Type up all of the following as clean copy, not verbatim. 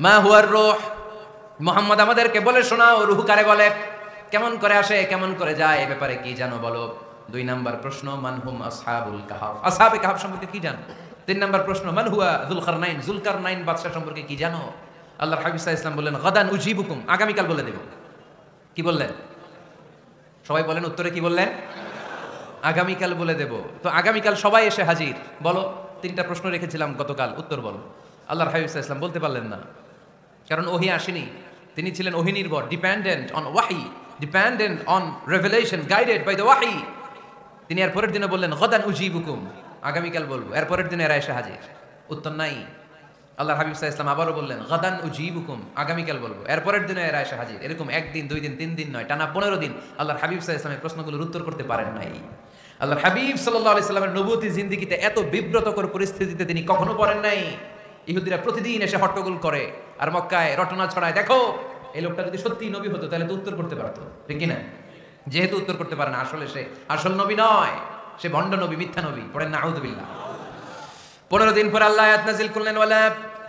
মা হুয়ার রূহ, মুহাম্মদ আমাদেরকে বলে শোনাও রূহ কারে বলে, কেমন করে আসে, কেমন করে যায়, এ ব্যাপারে কি জানো বলো। 2 নাম্বার প্রশ্ন মান হুম আসহাবুল কাহফ, আসহাবে কাহফ সম্পর্কে কি জানো। 3 নাম্বার প্রশ্ন মান হুয়া যুলকারনাইন, যুলকারনাইন বাদশা সম্পর্কে কি জানো। আল্লাহর হাবিব সাল্লাল্লাহু আলাইহি ওয়াসাল্লাম বললেন গাদান উজিবুকুম, আগামীকাল বলে দেব। কি বললেন সবাই বলেন, উত্তরে কি বললেন, আগামীকাল বলে দেব। তো আগামীকাল সবাই এসে হাজির, বলো 3টা প্রশ্ন রেখেছিলাম গতকাল, উত্তর বলো। আল্লাহর হাবিব সাল্লাল্লাহু আলাইহি ওয়াসাল্লাম বলতে পারলেন না, কারণ ওহী আসেনি, তিনি ছিলেন ওহী নির্ভর, dependent on wahi, dependent on revelation, guided by the wahi. তিনি এর পরের দিনে বললেন গাদান উজিবুকুম, আগামীকাল বলবো। এর পরের দিনে এরা এসে হাজির, উত্তর নাই। আল্লাহর হাবিব সাল্লাল্লাহু আলাইহি ওয়াসাল্লাম আবারও বললেন গাদান উজিবুকুম, আগামীকাল বলবো। এর পরের দিনে এরা এসে হাজির। এরকম 1 দিন 2 দিন 3 দিন নয়, টানা 15 দিন আল্লাহর হাবিব সাল্লাল্লাহু আলাইহি ওয়াসাল্লামের প্রশ্নগুলোর উত্তর করতে পারেন নাই। আল্লাহর হাবিব সাল্লাল্লাহু আলাইহি ওয়াসাল্লামের নবুয়তী জিন্দেগিতে এত বিব্রতকর পরিস্থিতিতে তিনি কখনো পড়েন নাই। ইহুদিরা প্রতিদিন এসে হট্টগোল করে আর মক্কায় রটনা ছড়ায়, দেখো এই লোকটা যদি সত্যি নবী হতো তাহলে তো উত্তর করতে পারতো, ঠিক কি না। যেহেতু উত্তর করতে পারে না, আসলে সে আসল নবী নয়, সে ভণ্ড নবী, মিথ্যা নবী। পড়েন না আউযুবিল্লাহ। 15 দিন পর আল্লাহ আয়াত নাযিল করলেন ওয়ালা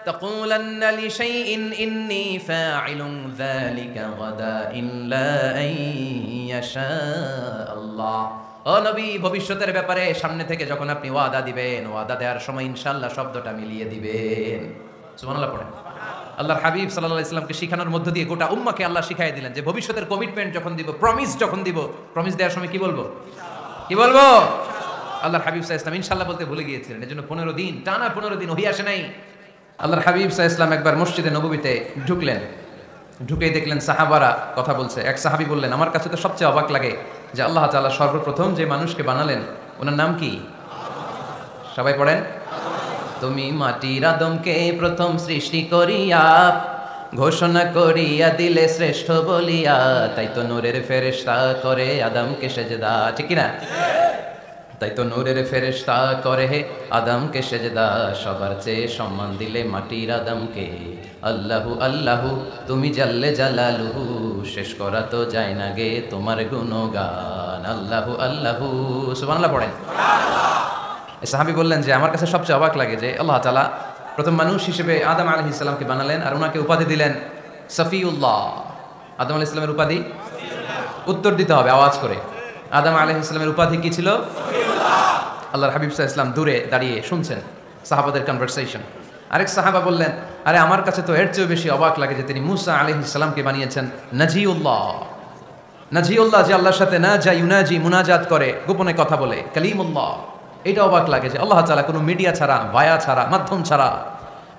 তাকুলান্না লিশাইইন ইন্নী ফাইলুন যালিকা গাদা ইল্লা আইয়াশা আল্লাহ। ও নবী, ভবিষ্যতের ব্যাপারে সামনে থেকে যখন আপনি ওয়াদা দিবেন, ওয়াদা দেওয়ার সময় ইনশাআল্লাহ শব্দটা মিলিয়ে দিবেন। সুবহানাল্লাহ পড়েন। আল্লাহর হাবিব সাল্লাল্লাহু আলাইহি ওয়াসাল্লামকে শিখানোর মধ্য দিয়ে গোটা উম্মাহকে আল্লাহ শিখাই দিলেন যে ভবিষ্যতের কমিটমেন্ট যখন দিব, প্রমিস যখন দিব, প্রমিস দেওয়ার সময় কি বলবো, কি বলবো। আল্লাহর হাবিব সাল্লাল্লাহু আলাইহি ওয়াসাল্লাম ইনশাআল্লাহ বলতে ভুলে গিয়েছিলেন, এজন্য 15 দিন টানা 15 দিন ওহী আসে নাই। আল্লাহর হাবিব সাল্লাল্লাহু আলাইহি ওয়াসাল্লাম একবার মসজিদে নববীতে ঢুকলেন, ঢুকেই দেখলেন সাহাবারা কথা বলছে। এক সাহাবী বললেন, আমার কাছে তো সবচেয়ে অবাক লাগে যে আল্লাহ তাআলা সর্বপ্রথম যে মানুষকে বানালেন ওনার নাম কি। সবাই পড়েন, তুমি মাটির আদমকে প্রথম সৃষ্টি করিয়া ঘোষণা করিয়া দিলে শ্রেষ্ঠ বলিয়া, তাই তো নূরের ফেরেশতা করে আদমকে সেজদা, ঠিক কি না। তাই তো নূরের ফেরেশতা করে আদমকে সেজদা, সবার চেয়ে সম্মান দিলে মাটির আদমকে। আল্লাহু আল্লাহু তুমি জাল্লে জালালুহু, শেষ করা তো যায় না গে তোমার গুণগান। আল্লাহু আল্লাহু, সুবহানাল্লাহ পড়েন। সাহাবী বললেন যে আমার কাছে সবচেয়ে অবাক লাগে যে আল্লাহ তাআলা প্রথম মানুষ হিসেবে আদম আলাইহিস সালামকে বানালেন আর ওনাকে উপাধি দিলেন সফিউল্লাহ। আদম আলাইহিস সালামের উপাধি, উত্তর দিতে হবে আওয়াজ করে। আদম আলাইহিস সালামের উপাধি কি ছিল? আল্লাহর হাবিব সাল্লাল্লাহু আলাইহি ওয়াসাল্লাম দূরে দাঁড়িয়ে শুনছেন সাহাবাদের কনভারসেশন। আরেক সাহাবা বললেন, আরে আমার কাছে তো এর চেয়েও বেশি অবাক লাগে যে তিনি মুসা আলাইহিস সালামকে বানিয়েছেন নাজিউল্লাহ। নাজিউল্লাহ যে আল্লাহর সাথে না যা ইউনাজি মুনাজাত করে, গোপনে কথা বলে, কালিমুল্লাহ। এটা অবাক লাগে যে আল্লাহ তাআলা কোনো মিডিয়া ছাড়া, ভায়া ছাড়া, মাধ্যম ছাড়া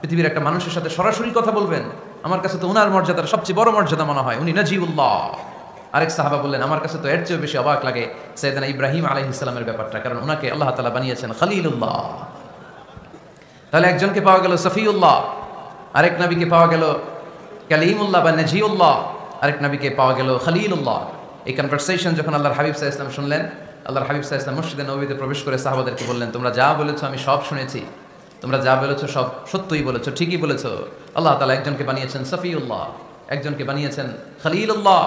পৃথিবীর একটা মানুষের সাথে সরাসরি কথা বলবেন। আমার কাছে তো ওনার মর্যাদার সবচেয়ে বড় মর্যাদা মনে হয়, উনি নাজিউল্লাহ। আরেক সাহাবা বললেন, আমার কাছে তো এর চেয়েও বেশি অবাক লাগে সাইয়েদনা ইব্রাহিম আলাইহিস সালামের ব্যাপারটা, কারণ ওনাকে আল্লাহ তাআলা বানিয়েছেন খলিলুল্লাহ। তাহলে একজনকে পাওয়া গেল সফিউল্লাহ, আরেক নবীকে পাওয়া গেল কালিমুল্লাহ বা নাজিউল্লাহ, আরেক নবীকে পাওয়া গেল খলিলুল্লাহ। এই কনভারসেশন যখন আল্লাহর হাবিব সাল্লাল্লাহু আলাইহি ওয়াসাল্লাম শুনলেন, আল্লাহর হাবিব সাল্লাল্লাহু আলাইহি ওয়াসাল্লাম মসজিদে নববীতে প্রবেশ করে সাহাবাদেরকে বললেন, তোমরা যা বলেছো আমি সব শুনেছি, তোমরা যা বলেছো সব সত্যই বলেছো, ঠিকই বলেছো। আল্লাহ তাআলা একজনকে বানিয়েছেন সফিউল্লাহ, একজনকে বানিয়েছেন খলিলুল্লাহ,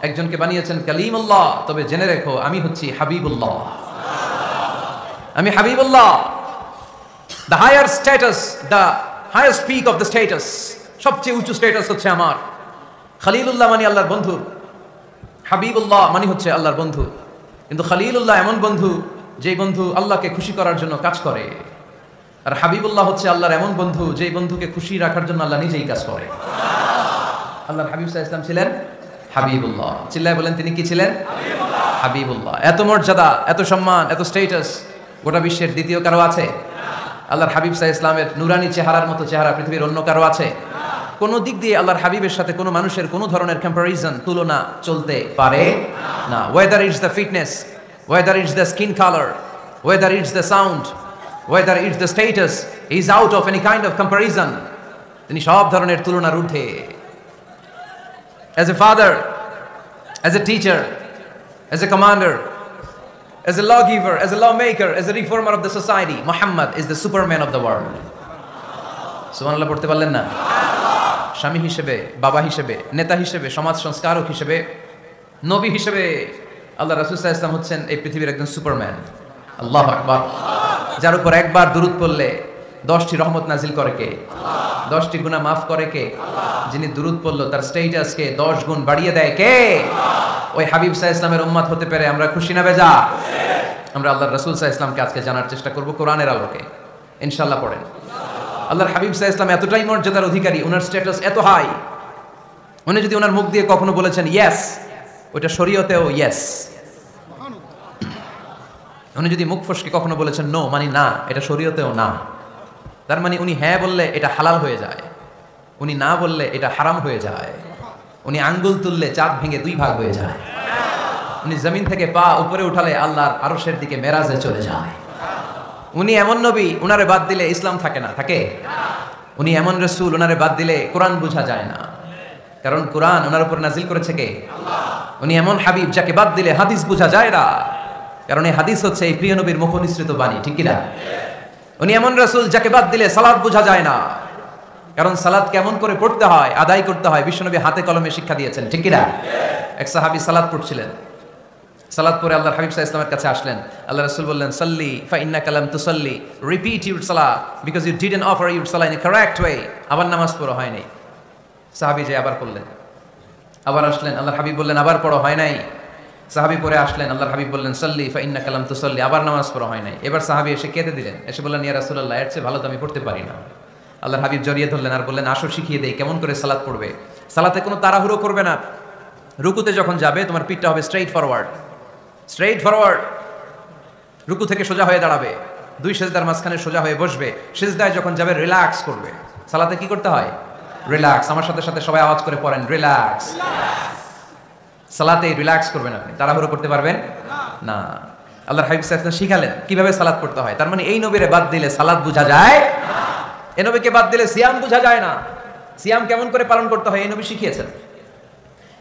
একজনকে বানিয়েছেন কালিমুল্লাহ। তবে জেনে রেখো আমি হচ্ছি হাবিবুল্লাহ, আমি Habibullah. The higher status, the highest peak of the status, সবচেয়ে উঁচু স্ট্যাটাস হচ্ছে আমার। খলিলুল্লাহ মানে আল্লাহর বন্ধু, হাবিবুল্লাহ মানে হচ্ছে আল্লাহর বন্ধু। কিন্তু খলিলুল্লাহ এমন বন্ধু যেই বন্ধু আল্লাহকে খুশি করার জন্য কাজ করে, আর হাবিবুল্লাহ হচ্ছে আল্লাহর এমন বন্ধু যেই বন্ধুকে খুশি রাখার জন্য আল্লাহ নিজেই কাজ করে। আল্লাহর হাবিব সাল্লাল্লাহু আলাইহি ওয়াসাল্লাম ছিলেন হাবিবুল্লাহ। চিল্লায় বলেন, তিনি কি ছিলেন? হাবিবুল্লাহ। এত মর্যাদা, এত সম্মান, এত স্ট্যাটাস গোটা বিশ্বের দ্বিতীয় কারো আছে? আল্লাহর হাবিব সাল্লাল্লাহু আলাইহি ওয়াসাল্লামের নুরানি চেহারার মতো চেহারা পৃথিবীর অন্য কারো আছে? কোন দিক দিয়ে আল্লাহর হাবিবের সাথে কোনো মানুষের কোনো ধরনের কম্পারিজন, তুলনা চলতে পারে না। Whether it's the fitness, whether it's the skin colour, whether it's the sound, whether it's the status, is out of any kind of comparison. তিনি সব ধরনের তুলনার ঊর্ধ্বে। As a father, as a teacher, as a commander, as a lawgiver, as a lawmaker, as a reformer of the society, Muhammad is the superman of the world. সুবহানাল্লাহ পড়তে পারলেন না? স্বামী হিসেবে, বাবা হিসেবে, নেতা হিসেবে, সমাজ সংস্কারক হিসেবে, নবী হিসেবে আল্লাহ রাসূল সাল্লাল্লাহু আলাইহি ওয়াসাল্লাম হচ্ছেন এই পৃথিবীর একজন সুপারম্যান। আল্লাহু আকবার। যার উপর একবার দুরূদ পড়লে 10টি রহমত নাজিল করে কে? 10টি গুনাহ মাফ করে কে? যিনি দুরূদ পড়লো তার স্ট্যাটাসকে 10 গুণ বাড়িয়ে দেয় কে? ওই হাবিব সাল্লাল্লাহু আলাইহি ওয়াসাল্লামের উম্মত হতে পেরে আমরা খুশি না বেজা? আমরা আল্লাহর রাসূল সাল্লাল্লাহু আলাইহি ওয়াসাল্লামকে আজকে জানার চেষ্টা করব কোরআনের আলোকে। ইনশাআল্লাহ পড়েন। আল্লাহর হাবিব সাল্লাল্লাহু আলাইহি ওয়াসাল্লাম এতটাই মর্যাদার অধিকারী, ওনার স্ট্যাটাস এত হাই, উনি যদি ওনার মুখ দিয়ে কখনো বলেছেন ইয়েস, ওটা শরীয়তেও ইয়েস। উনি যদি মুখ ফসকে কখনো বলেছেন নো, মানে না, এটা শরীয়তেও না। তার মানে উনি হ্যাঁ বললে এটা হালাল হয়ে যায়, উনি না বললে এটা হারাম হয়ে যায়। উনি আঙ্গুল তুললে চাঁদ ভেঙে 2 ভাগ হয়ে যায়। উনি জমিন থেকে পা উপরে উঠালে আল্লাহর আরশের দিকে মেরাজে চলে যায়। উনি এমন নবী, উনারে বাদ দিলে ইসলাম থাকে না, থাকে? উনি এমন রাসূল, উনারে বাদ দিলে কোরআন বোঝা যায় না, কারণ কোরআন ওনার উপর নাজিল করেছে কে? আল্লাহ। উনি এমন হাবিব যাকে বাদ দিলে হাদিস বোঝা যায় না, কারণ এই হাদিস হচ্ছে এই প্রিয় নবীর মুখনিসৃত বাণী, ঠিক কি না? উনি এমন রাসূল যাকে বাদ দিলে সালাত বোঝা যায় না, কারণ সালাত কেমন করে পড়তে হয়, আদায় করতে হয় বিশ্বনবী হাতে কলমে শিক্ষা দিয়েছেন, ঠিক কি না? এক সাহাবী সালাত পড়ছিলেন, সালাত পড়ে আল্লাহর হাবিব সাল্লাল্লাহু আলাইহি ওয়াসাল্লামের কাছে আসলেন। আল্লাহ রাসূল বললেন, সাল্লি ফা ইন্নাকা লাম তুসাল্লি, repeat your salah because you didn't offer your salah in a correct way. আবার নামাজ পড়ো হয় নাই। সাহাবী যে আবার পড়লেন, আবার আসলেন, আল্লাহর হাবিব বললেন আবার পড়ো হয় নাই। সাহাবী পরে আসলেন, আল্লাহর হাবিব বললেন সাল্লি ফা ইন্নাকা লাম তুসাল্লি, আবার নামাজ পড়ো হয় নাই। এবার সাহাবী এসে কেঁদে দিলেন, এসে বললেন ইয়া রাসূলুল্লাহ, এর চেয়ে ভালো তো আমি পড়তে পারি না। আল্লাহর হাবিব জড়িয়ে ধরলেন আর বললেন আসো শিখিয়ে দেই কেমন করে সালাত পড়বে। সালাতে কোনো তাড়াহুড়ো করবে না। রুকুতে যখন যাবে তোমার পিঠটা হবে স্ট্রেইট ফরওয়ার্ড, স্ট্রেইট ফরওয়ার্ড। রুকু থেকে সোজা হয়ে দাঁড়াবে, 2 সিজদার মাঝখানে সোজা হয়ে বসবে। সিজদায় যখন যাবে রিল্যাক্স করবে। সালাতে কি করতে হয়? রিল্যাক্স। আমার সাথে সাথে সবাই আওয়াজ করে পড়েন, রিল্যাক্স। সালাতে রিল্যাক্স করবেন আপনি, তাড়াহুড়ো করতে পারবেন না। আল্লাহর হাবিব সাল্লাল্লাহু আলাইহি ওয়াসাল্লাম শিখালেন কিভাবে সালাত পড়তে হয়। তার মানে এই নবীরে বাদ দিলে সালাত বোঝা যায় না, এই নবীকে বাদ দিলে সিয়াম বোঝা যায় না। সিয়াম কেমন করে পালন করতে হয় এই নবী শিখিয়েছেন।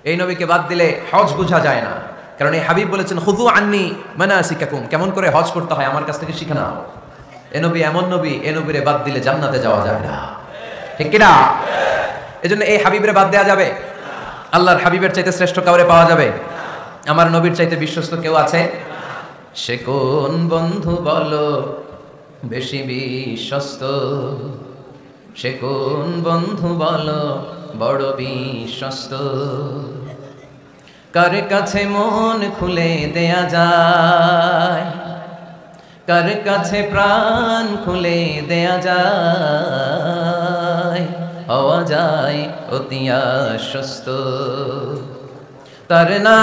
এই নবীকে বাদ দিলে হজ বোঝা যায় না, কারণ এই হাবিব বলেছেন খুযু আন্নী মানাসিকাকুম, কেমন করে হজ করতে হয় আমার কাছ থেকে শিখে নাও। এই নবী এমন নবী, এই নবীরে বাদ দিলে জান্নাতে যাওয়া যায় না, ঠিক কি না? এজন্য এই হাবিবের বাদ দেওয়া যাবে? আল্লাহর হাবিবের চাইতে শ্রেষ্ঠ কাউরে পাওয়া যাবে? আমার নবীর চাইতে বিশ্বস্ত কেউ আছে? সে কোন বন্ধু বলো বেশি বিশ্বস্ত, সে কোন বন্ধু বলো বড় বিশ্বস্ত, কার কাছে মন খুলে দেয়া যায়, কার কাছে প্রাণ খুলে দেয়া যায়, হওয়া যায় অতি আশ্বস্ত, তার নাম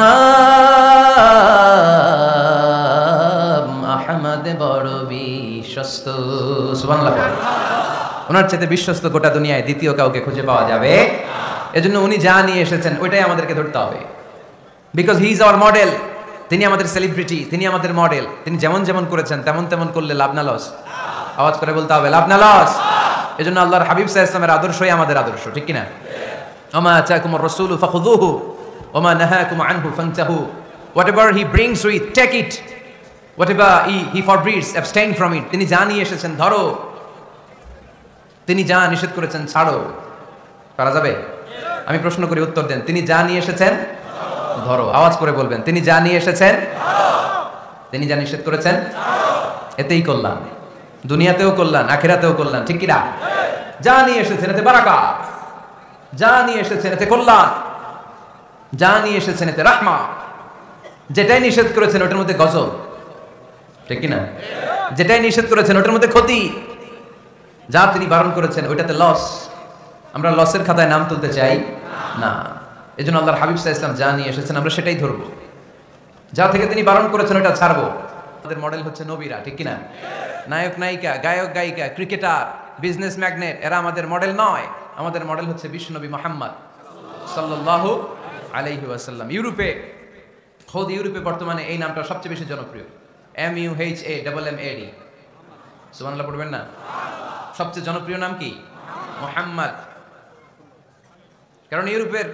আহমদ বড় বিশ্বস্ত। সুবহানাল্লাহ। ওনার চাইতে বিশ্বস্ত গোটা দুনিয়ায় দ্বিতীয় কাউকে খুঁজে পাওয়া যাবে? এজন্য উনি যা নিয়ে এসেছেন ওইটাই আমাদেরকে ধরতে হবে, because he is our model. তিনি আমাদের সেলিব্রিটি, তিনি আমাদের মডেল। তিনি যেমন যেমন করেছেন তেমন তেমন করলে লাভ না লস? আওয়াজ করে বলতে হবে লাভ না লস? এজন্য আল্লাহর হাবিব সাল্লাল্লাহু আলাইহি ওয়াসাল্লামের আদর্শই আমাদের আদর্শ, ঠিক কি না? ওমা আতাকুমুর রাসূলু ফাখুযুহু ওমা নাহাকুম আনহু ফান্তাহু, whatever he brings with take it, whatever he forbids abstain from it. তিনি যা নিয়ে এসেছেন ধরো, তিনি যা নিষেধ করেছেন ছাড়ো। পারা যাবে? আমি প্রশ্ন করি উত্তর দেন। তিনি যা নিয়ে এসেছেন ধরো। আওয়াজ করে বলবেন তিনি যা নিয়ে এসেছেন, তিনি যা নিষেধ করেছেন এতেই কল্যাণ, দুনিয়াতেও কল্যাণ আখিরাতেও কল্যাণ, ঠিক কি না? যা নিয়ে এসেছেন এতে বারাকাত, যা নিয়ে এসেছেন এতে কল্যাণ, যা নিয়ে এসেছেন এতে রাহমা। যেটাই নিষেধ করেছেন ওটার মধ্যে গজব, ঠিক কি না? যেটাই নিষেধ করেছেন ওটার মধ্যে ক্ষতি, যা তিনি বারণ করেছেন ওইটাতে লস। আমরা লসের খাতায় নাম তুলতে চাই না। এজন্য আল্লাহর হাবিব সাল্লাল্লাহু আলাইহি ওয়াসাল্লাম যা নিয়ে এসেছেন আমরা সেটাই ধরবো, যা থেকে তিনি বারণ করেছেন ওটা ছাড়বো। আমাদের মডেল হচ্ছে নবীরা, ঠিক কি না? নায়ক নায়িকা, গায়ক গায়িকা, ক্রিকেটার, বিজনেস ম্যাগনেট এরা আমাদের মডেল নয়। আমাদের মডেল হচ্ছে বিশ্বনবী মুহাম্মদ সাল্লাল্লাহু আলাইহি ওয়াসাল্লাম। ইউরোপে বর্তমানে এই নামটা সবচেয়ে বেশি জনপ্রিয়, MUHAMMAD। সুবহানাল্লাহ পড়বেন না? সবচেয়ে জনপ্রিয় নাম কি? মুহাম্মদ। কারণ ইউরোপের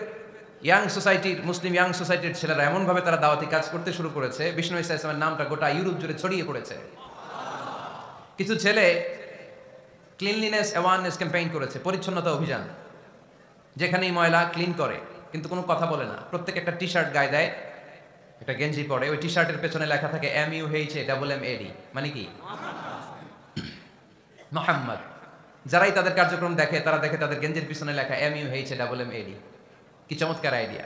ইয়াং সোসাইটির, মুসলিম ইয়াং সোসাইটির ছেলেরা এমনভাবে তারা দাওয়াতি কাজ করতে শুরু করেছে, বিষ্ণু ইসা ইসলামের নামটা গোটা ইউরোপ জুড়ে ছড়িয়ে পড়েছে। কিছু ছেলে ক্লিনলিনেস অ্যাওয়ারনেস ক্যাম্পেইন করেছে, পরিচ্ছন্নতা অভিযান, যেখানেই ময়লা ক্লিন করে, কিন্তু কোনো কথা বলে না। প্রত্যেক একটা টি শার্ট গায়ে দেয়, একটা গেঞ্জি পরে, ওই টি শার্টের পেছনে লেখা থাকে MUHAMMAD, মানে কি? মুহাম্মদ। যারাই তাদের কার্যক্রম দেখে তারা দেখে তাদের গেঞ্জির পিছনে লেখা MUHAMMAD। কি চমৎকার আইডিয়া!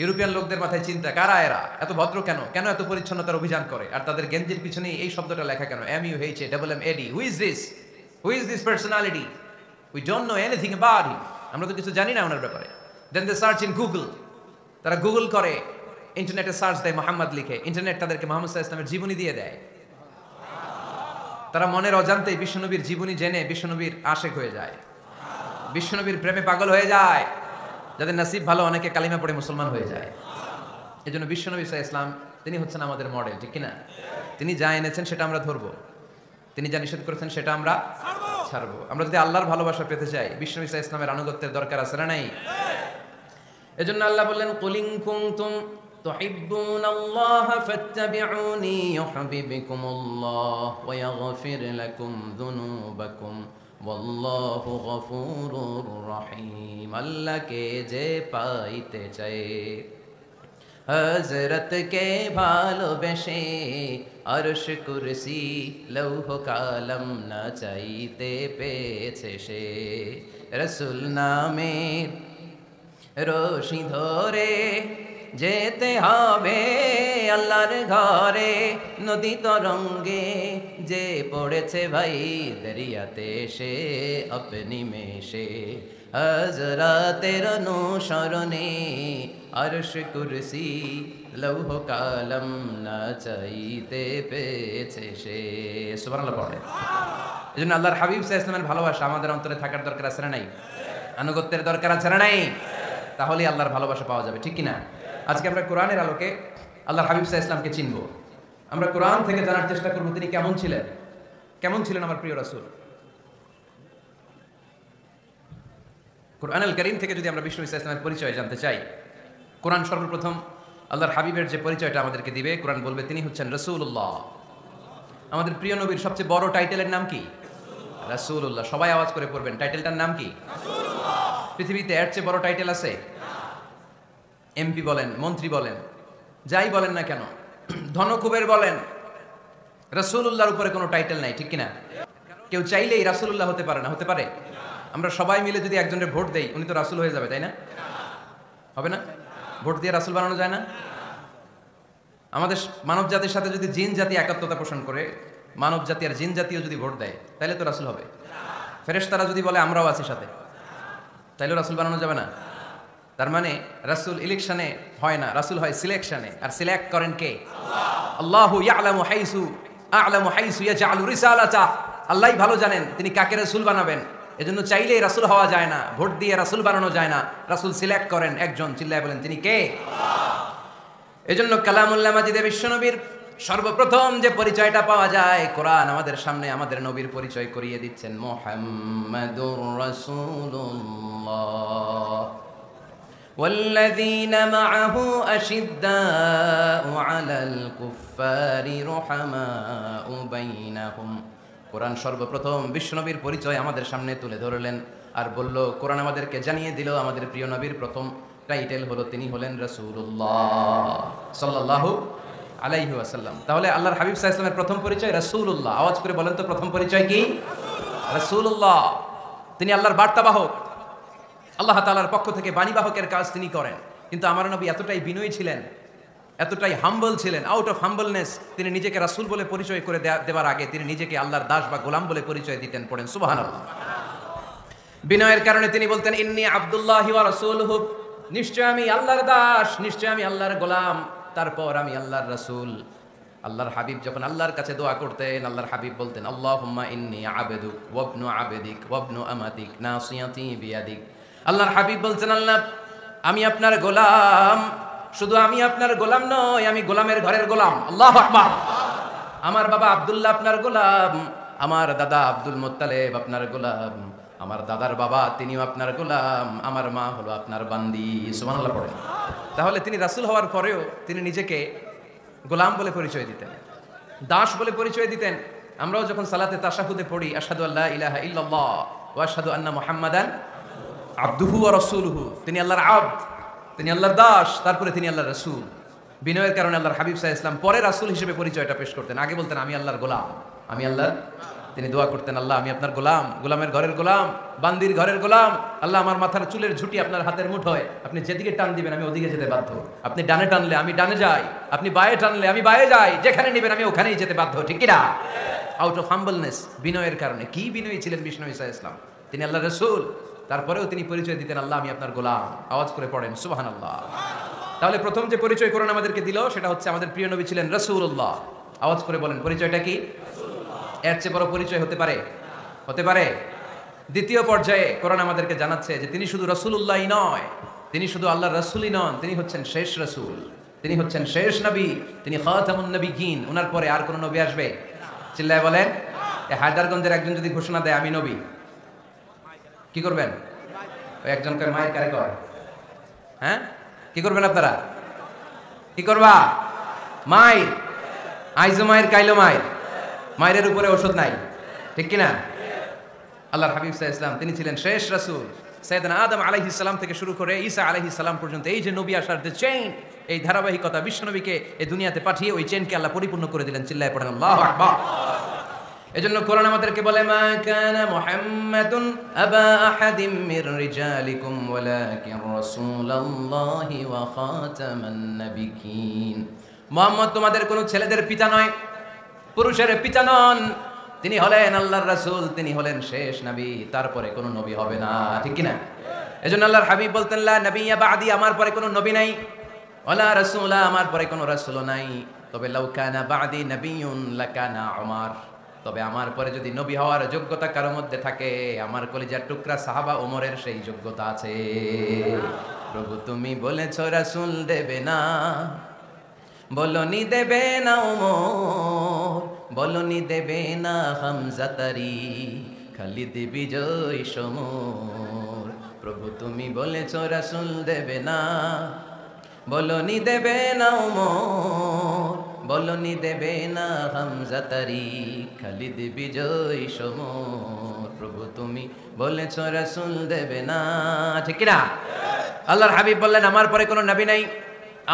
ইউরোপিয়ান লোকদের মাথায় চিন্তা, কারা এরা, এত ভদ্র কেন, কেন এত পরিচ্ছন্নতার অভিযান করে, আর তাদের গেঞ্জির পিছনে এই শব্দটা লেখা কেন, MUHAMMAD? Who is this? Who is this personality? We don't know anything about him. আমরা তো কিছু জানি না ওনার ব্যাপারে। দেন দে সার্চ ইন গুগল। তারা গুগল করে, ইন্টারনেটে সার্চ দেয় মোহাম্মদ লিখে, ইন্টারনেট তাদেরকে মোহাম্মদ সাল্লাল্লাহু আলাইহি ওয়াসাল্লামের জীবনী দিয়ে দেয়। তারা মনের অজান্তেই বিশ্বনবীর জীবনী জেনে বিশ্বনবীর আশেক হয়ে যায়, বিশ্বনবীর প্রেমে পাগল হয়ে যায়। যাদের নসিব ভালো, অনেকে কালিমা পড়ে মুসলমান হয়ে যায়। এই জন্য বিশ্বনবী সাল্লাল্লাহু আলাইহি ওয়াসাল্লাম তিনি হচ্ছেন আমাদের মডেল, ঠিক কিনা? তিনি যা এনেছেন সেটা আমরা ধরবো, তিনি যা নিষেধ করেছেন সেটা আমরা ছাড়বো। আমরা যদি আল্লাহর ভালোবাসা পেতে চাই, বিশ্বনবী সাল্লাল্লাহু আলাইহি ওয়াসাল্লামের আনুগত্যের দরকার আছে না নাই? এজন্য আল্লাহ বললেন, কুল ইন কুনতুম তুহিব্বুনাল্লাহা ফাত্তাবিউনি ইউহিব্বুকুমুল্লাহ ওয়া ইয়াগফির লাকুম যুনুবাকুম ওয়াল্লাহু গফুরুর রহিম। আল্লাহকে যে পাইতে চায়, হযরতকে ভালোবেসে আরশ কুরসি লৌহ কালাম না চাইতে পেয়েছে সে। রাসূল নামের রশি ধরে যেতে হবে আল্লাহর ঘরে, নদী তরঙ্গে যে পড়েছে ভাই দরিয়াতে সে আপনি মেশে। হযরতের অনুসরণে আরশ কুরসি লৌহ কালাম না চাইতে পেয়েছে সে। সুবহানাল্লাহ পড়ে। এজন্য আল্লাহর হাবিব সাল্লাল্লাহু আলাইহি ওয়াসাল্লামের ভালোবাসা আমাদের অন্তরে থাকার দরকার আছে না নাই? আনুগত্যের দরকার আছে না নাই? তাহলেই আল্লাহর ভালোবাসা পাওয়া যাবে, ঠিক কিনা? আজকে আমরা কোরআনের আলোকে আল্লাহর হাবিব সাল্লাল্লাহু আলাইহি ওয়াসাল্লামকে চিনব। আমরা কোরআন থেকে জানার চেষ্টা করব তিনি কেমন ছিলেন, কেমন ছিলেন আমার প্রিয় রাসূল। কোরআনুল কারীম থেকে যদি আমরা বিষ্ণু সাল্লাল্লাহু আলাইহি ওয়াসাল্লামের পরিচয় জানতে চাই, কোরআন সর্বপ্রথম আল্লাহর হাবিবের যে পরিচয়টা আমাদেরকে দিবে, কোরআন বলবে তিনি হচ্ছেন রাসূলুল্লাহ। আমাদের প্রিয় নবীর সবচেয়ে বড় টাইটেলের নাম কি? রাসূলুল্লাহ। সবাই আওয়াজ করে পড়বেন, টাইটেলটার নাম কি? রাসূলুল্লাহ। পৃথিবীতে এর চেয়ে বড় টাইটেল আছে? এমপি বলেন, মন্ত্রী বলেন, যাই বলেন না কেন, ধনকুবের বলেন, রাসূলুল্লাহর উপরে কোনো টাইটেল নাই, ঠিক কিনা? কেউ চাইলেই রাসূলুল্লাহ হতে পারে না, হতে পারে? আমরা সবাই মিলে যদি একজনের ভোট দেই, উনি তো রাসূল হয়ে যাবে, তাই না? হবে না? ভোট দিয়ে রাসূল বানানো যায় না? আমাদের মানব জাতির সাথে যদি জিন জাতি একাত্মতা পোষণ করে, মানব জাতি আর জিন জাতিও যদি ভোট দেয়, তাহলে তো রাসূল হবে। ফেরেশতারা যদি বলে আমরাও আছি সাথে, তাইলেও রাসূল বানানো যাবে না? তার মানে রাসূল ইলেকশনে হয় না, রাসূল হয় সিলেকশনে। আর সিলেক্ট করেন কে? আল্লাহ। আল্লাহু ইয়ালামু হাইসু ইয়াজআলু রিসালাতা। আল্লাহই ভালো জানেন তিনি কাকে রাসূল বানাবেন। এজন্য চাইলেই রাসূল হওয়া যায় না, ভোট দিয়ে রাসূল বানানো যায় না। রাসূল সিলেক্ট করেন একজন, চিল্লায় বলেন তিনি কে? আল্লাহ। এজন্য কালামুল্লাহ মাজিদে বিশ্বনবীর সর্বপ্রথম যে পরিচয়টা পাওয়া যায়, কোরআন আমাদের সামনে আমাদের নবীর পরিচয় করিয়ে দিচ্ছেন, মুহাম্মাদুর রাসূলুল্লাহ والذين معه أشداء على الكفار رحماء بينهم। কোরআন সর্বপ্রথম বিশ্বনবীর পরিচয় আমাদের সামনে তুলে ধরলেন আর বলল, কোরআন আমাদেরকে জানিয়ে দিল আমাদের প্রিয় নবীর প্রথম টাইটেল হলো তিনি হলেন রাসূলুল্লাহ সাল্লাল্লাহু আলাইহি ওয়াসাল্লাম। তাহলে আল্লাহর হাবিব সাল্লাল্লাহু আলাইহি ওয়াসাল্লামের প্রথম পরিচয় রাসূলুল্লাহ। আওয়াজ করে বলেন তো, প্রথম পরিচয় কি? রাসূলুল্লাহ। তিনি আল্লাহর বার্তাবাহক, আল্লাহ তাআলার পক্ষ থেকে বাণীবাহকের কাজ তিনি করেন। কিন্তু আমার নবী এতটাই বিনয়ী ছিলেন, এতটাই হাম্বল ছিলেন, আউট অফ হাম্বলনেস তিনি নিজেকে রাসূল বলে পরিচয় করে দেওয়ার আগে তিনি নিজেকে আল্লাহর দাস বা গোলাম বলে পরিচয় দিতেন। পড়েন সুবহানাল্লাহ। বিনয়ের কারণে তিনি বলতেন, ইন্নী আব্দুল্লাহি ওয়া রাসূলুহু, নিশ্চয় আমি আল্লাহর দাস, নিশ্চয় আমি আল্লাহর গোলাম, তারপর আমি আল্লাহর রাসূল। আল্লাহর হাবিব যখন আল্লাহর কাছে দোয়া করতেন, আল্লাহর হাবিব বলতেন, আল্লাহুম্মা ইন্নী আবদুক ওয়া ইবনু আবদিক ওয়া ইবনু আমাতিক নাসিয়াতি বিয়াদিক। আল্লাহর হাবিব বলছেন, আল্লাহ আমি আপনার গোলাম, শুধু আমি আপনার গোলাম নয়, আমি গোলামের ঘরের গোলাম। আল্লাহু আকবার। আমার বাবা আব্দুল্লাহ আপনার গোলাম, আমার দাদা আব্দুল মুত্তালিব আপনার গোলাম, আমার দাদার বাবা তিনিও আপনার গোলাম, আমার মা হলো আপনার বান্দি। সুবহানাল্লাহ পড়েন। তাহলে তিনি রাসূল হওয়ার পরেও তিনি নিজেকে গোলাম বলে পরিচয় দিতেন, দাস বলে পরিচয় দিতেন। আমরাও যখন সালাতে তাশাহুদে পড়ি, আশহাদু আল্লা ইলাহা ইল্লাল্লাহ ওয়া আশহাদু আন্না মুহাম্মাদান আবদুহু ওয়া রাসূলুহু, তিনি আল্লাহর আবদ, তিনি আল্লাহর দাস, তারপরে তিনি আল্লাহর রাসূল। বিনয়ের কারণে আল্লাহর হাবিব সাল্লাল্লাহু আলাইহি ওয়াসাল্লাম পরে রাসূল হিসেবে পরিচয়টা পেশ করতেন। আগে বলতেন আমি আল্লাহর গোলাম, আমি আল্লাহর। তিনি দোয়া করতেন, আল্লাহ আমি আপনার গোলাম, গোলামের ঘরের গোলাম, বান্দির ঘরের গোলাম। আল্লাহ আমার মাথার চুলের ঝুঁটি আপনার হাতের মুঠোয়, আপনি যেদিকে টান দিবেন আমি ওদিকে যেতে বাধ্য। আপনি ডানে টানলে আমি ডানে যাই, আপনি বায়ে টানলে আমি বায়ে যাই, যেখানে নেবেন আমি ওখানেই যেতে বাধ্য, ঠিক কিনা? আউট অফ হাম্বলনেস, বিনয়ের কারণে। কি বিনয়ী ছিলেন বিষ্ণু ঈসা ইসলাম, তিনি আল্লাহ রসুল, তারপরেও তিনি পরিচয় দিতেন আল্লাহ আমি আপনার গোলাম। আওয়াজ করে পড়েন সুবহানাল্লাহ। তাহলে প্রথম যে পরিচয় কোরআন আমাদেরকে দিল সেটা হচ্ছে আমাদের প্রিয় নবী ছিলেন রাসূলুল্লাহ। আওয়াজ করে বলেন পরিচয়টা কি? এর চেয়ে বড় পরিচয় হতে পারে? হতে পারে? দ্বিতীয় পর্যায়ে কোরআন আমাদেরকে জানাচ্ছে যে তিনি শুধু রাসূলুল্লাহই নয়, তিনি শুধু আল্লাহর রাসূলই নন, তিনি হচ্ছেন শেষ রাসূল, তিনি হচ্ছেন শেষ নবী, তিনি খাতামুন নবিয়্যিন। ওনার পরে আর কোন নবী আসবে? চিল্লায় বলেন। এই হায়দারগঞ্জের একজন যদি ঘোষণা দেয় আমি নবী, কি করবেন? ওই একজনকে মায়ের কারে কয়, হ্যাঁ কি করবেন আপনারা? কি করবা? মায়ের আইজো মায়ের কাইলো মায়ের, মায়ের উপরে ওষুধ নাই, ঠিক কিনা? আল্লাহর হাবিব সাল্লাল্লাহু আলাইহি ওয়াসাল্লাম তিনি ছিলেন শেষ রাসূল। সাইয়েদনা আদম আলাইহিস সালাম থেকে শুরু করে ঈসা আলাইহিস সালাম পর্যন্ত এই যে নবী আসার যে চেইন, এই ধারাবাহিকতা, বিশ্বনবীকে এই দুনিয়াতে পাঠিয়ে ওই চেইনকে আল্লাহ পরিপূর্ণ করে দিলেন। চিল্লায়ে পড়েন আল্লাহু আকবার। এজন্য কোরআন আমাদেরকে বলে মা কানা মুহাম্মাদুন আবা আহাদিম মির রিজালিকুম ওয়ালাকিন রাসূলুল্লাহি ওয়া খাতামান নাবিয়্যিন। মুহাম্মদ তোমাদের কোনো ছেলেদের পিতা নয়, পুরুষের পিতা নন, তিনি হলেন আল্লাহর রাসূল, তিনি হলেন শেষ নবী, তারপরে কোনো নবী হবে না, ঠিক কি না? এজন্য আল্লাহর হাবিব বলতেন লা নবিয়্যা বাদি, আমার পরে কোনো নবী নাই, ওয়ালা রাসূলা, আমার পরে কোনো রাসূলও নাই। তবে লাউ কানা বাদি নবিয়্যুন লাকানা উমর, তবে আমার পরে যদি নবী হওয়ার যোগ্যতা কারোর মধ্যে থাকে, আমার কলিজার টুকরা সাহাবা ওমরের সেই যোগ্যতা আছে। প্রভু তুমি বলেছো রাসূল দেবে না, বলনি দেবে না ওমর, বলনি দেবে না হামজা তারি, খালিদ বিজয় সমর। প্রভু তুমি বলেছো রাসূল দেবে না, বলনি দেবে না ওমর, বলনি দেবে না হামজা তারি, খালিদ বিজয় সমর। প্রভু তুমি বলেছো রাসূল দেবে না, ঠিক না? আল্লাহর হাবিব বললেন আমার পরে কোনো নবী নাই,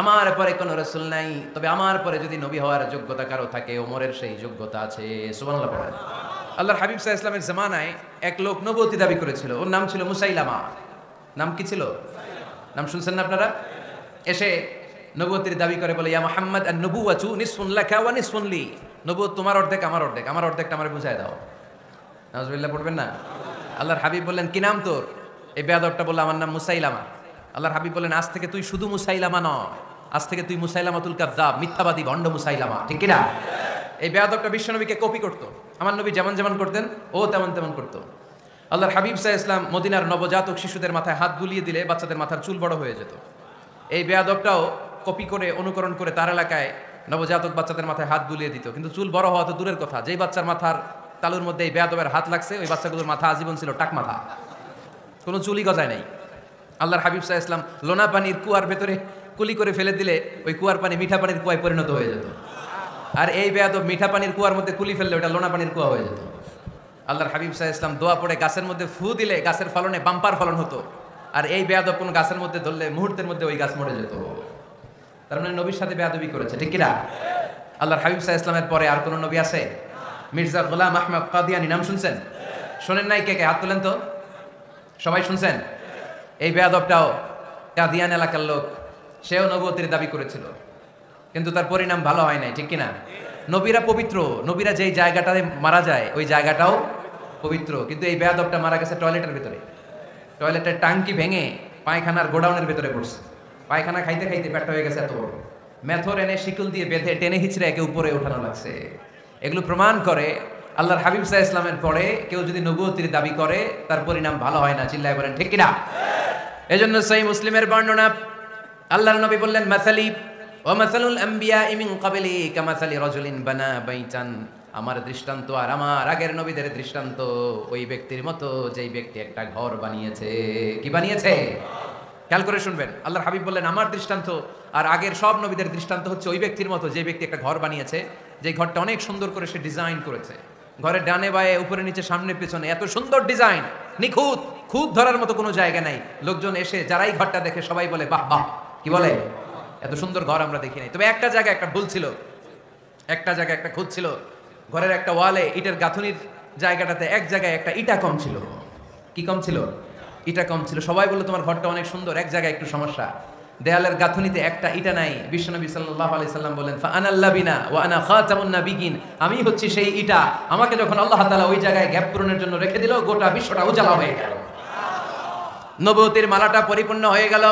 আমার পরে কোনো রাসূল নাই, তবে আমার পরে যদি নবী হওয়ার যোগ্যতা কারো থাকে, ওমরের সেই যোগ্যতা আছে। সুবহানাল্লাহ পড়েন। আল্লাহর হাবিব সাল্লাল্লাহু আলাইহি ওয়াসাল্লামের জামানায় এক লোক নবুয়তি দাবি করেছিল, ওর নাম ছিল মুসাইলামা। নাম কি ছিল? নাম শুনছেন না আপনারা? এসে নবুয়তির দাবি করে বলে ইয়া মুহাম্মদ আন-নবুওয়াতু নিসফুন লাকা ওয়া নিসফুন লি, নবুয়ত তোমার অর্ধেক আমার অর্ধেক, আমার অর্ধেকটা আমারে বুঝায় দাও। নাউজুবিল্লাহ পড়বেন না? আল্লাহর হাবিব বললেন কি নাম তোর? এই বেয়াদবটা বলল আমার নাম মুসাইলামা। আল্লাহর হাবিব বললেন আজ থেকে তুই শুধু মুসাইলামা নয়, আজ থেকে তুই মুসাইলামাতুল কাযযাব, মিথ্যাবাদী ভণ্ড মুসাইলামা, ঠিক কি না? এই বেয়াদবটা বিশ্বনবীকে কপি করত, আমার নবী যেমন যেমন করতেন ও তেমন তেমন করত। আল্লাহর হাবিব সাল্লাল্লাহু আলাইহি ওয়াসাল্লাম মদিনার নবজাতক শিশুদের মাথায় হাত বুলিয়ে দিলে বাচ্চাদের মাথার চুল বড় হয়ে যেত। এই বেয়াদবটাও কপি করে অনুকরণ করে তার এলাকায় নবজাতক বাচ্চাদের মাথায় হাত বুলিয়ে দিত, কিন্তু চুল বড় হওয়া তো দূরের কথা, যেই বাচ্চার মাথার তালুর মধ্যে এই বেয়াদবের হাত লাগছে ওই বাচ্চাগুলোর মাথা আজীবন ছিল টাক মাথা, কোনো চুলই গজায় নাই। আল্লাহর হাবিব সাল্লাল্লাহু আলাইহি ওয়াসাল্লাম লোনা পানির কুয়ার ভেতরে কুলি করে ফেলে দিলে ওই কুয়ার পানি মিঠা পানির কুয়ায় পরিণত হয়ে যেত, আর এই বেয়াদব মিঠা পানির কুয়ার মধ্যে কুলি ফেললে ওটা লোনা পানির কুয়া হয়ে যেত। আল্লাহর হাবিব সাল্লাল্লাহু আলাইহি ওয়াসাল্লাম দোয়া পড়ে গাছের মধ্যে ফু দিলে গাছের ফলনে বাম্পার ফলন হতো, আর এই বেয়াদব কোন গাছের মধ্যে ধরলে মুহূর্তের মধ্যে ওই গাছ মরে যেত। তার মানে নবীর সাথে বেয়াদবি করেছে, ঠিক কি না? আল্লাহর হাবিব সাল্লাল্লাহু আলাইহি ওয়াসাল্লামের পরে আর কোন নবী আছে? মির্জা গোলাম আহমদ কাদিয়ানী নাম শুনছেন? শোনেন নাই? কে কে হাত তোলেন তো। সবাই শুনছেন? এই বেয়াদবটাও কাদিয়ান এলাকার লোক, সেও নবুয়তির দাবি করেছিল, কিন্তু তার পরিণাম ভালো হয় নাই, ঠিক কিনা? নবীরা পবিত্র, নবীরা যেই জায়গাটায় মারা যায় ওই জায়গাটাও পবিত্র, কিন্তু এই বেয়াদবটা মারা গেছে টয়লেটের ভিতরে, টয়লেটের টাঙ্কি ভেঙে পায়খানার গোডাউনের ভিতরে পড়ছে, পায়খানা খাইতে খাইতে পেটটা হয়ে গেছে এত বড়, মেথর এনে শিকল দিয়ে বেঁধে টেনে হিচড়ে একে উপরে ওঠানো লাগছে। এগুলো প্রমাণ করে আল্লাহর হাবিব সাল্লাল্লাহু আলাইহি ওয়াসাল্লামের পরে কেউ যদি নবুয়তির দাবি করে তার পরিণাম ভালো হয় না। চিল্লায় বলেন ঠিক কিনা? এজন্য সহিহ মুসলিমের বর্ণনা, আল্লাহর নবী বললেন মাসালি ওয়া মাসালুল আমবিয়া মিন ক্বাবলি কামাসালি রাজুলিন বানা বাইতান, আমার দৃষ্টান্ত আর আমার আগের নবীদের দৃষ্টান্ত ওই ব্যক্তির মতো যেই ব্যক্তি একটা ঘর বানিয়েছে। কি বানিয়েছে? খেয়াল করে শুনবেন। আল্লাহর হাবিব বললেন আমার দৃষ্টান্ত আর আগের সব নবীদের দৃষ্টান্ত হচ্ছে ওই ব্যক্তির মতো যে ব্যক্তি একটা ঘর বানিয়েছে, যে ঘরটা অনেক সুন্দর করে সে ডিজাইন করেছে, ঘরের ডানে বায়ে উপরে নিচে সামনে পেছনে এত সুন্দর ডিজাইন, নিখুঁত, খুঁত ধরার মতো কোনো জায়গা নাই। লোকজন এসে যারাই ঘরটা দেখে সবাই বলে বাহ বাহ, কি বলে, এত সুন্দর ঘর আমরা দেখি নাই। তবে একটা জায়গায় একটা ভুল ছিল, একটা জায়গায় একটা খুঁত ছিল। ঘরের একটা ওয়ালে ইটের গাঁথুনির জায়গাটাতে এক জায়গায় একটা ইটা কম ছিল। কি কম ছিল? ইটা কম ছিল। সবাই বললো তোমার ঘরটা অনেক সুন্দর, এক জায়গায় একটু সমস্যা, দেয়ালের গাঁথুনিতে একটা ইটা নাই। বিশ্বনবী সাল্লাল্লাহু আলাইহি সাল্লাম বলেন, ফাআনাল লাবিনা ওয়া আনা খাতামুন নাবিয়িন, আমি হচ্ছি সেই ইটা, আমাকে যখন আল্লাহ তাআলা ওই জায়গায় গ্যাপ পূরণের জন্য রেখে দিল, গোটা বিশ্বটা উজালা হয়ে গেল, নবুয়তের মালাটা পরিপূর্ণ হয়ে গেল।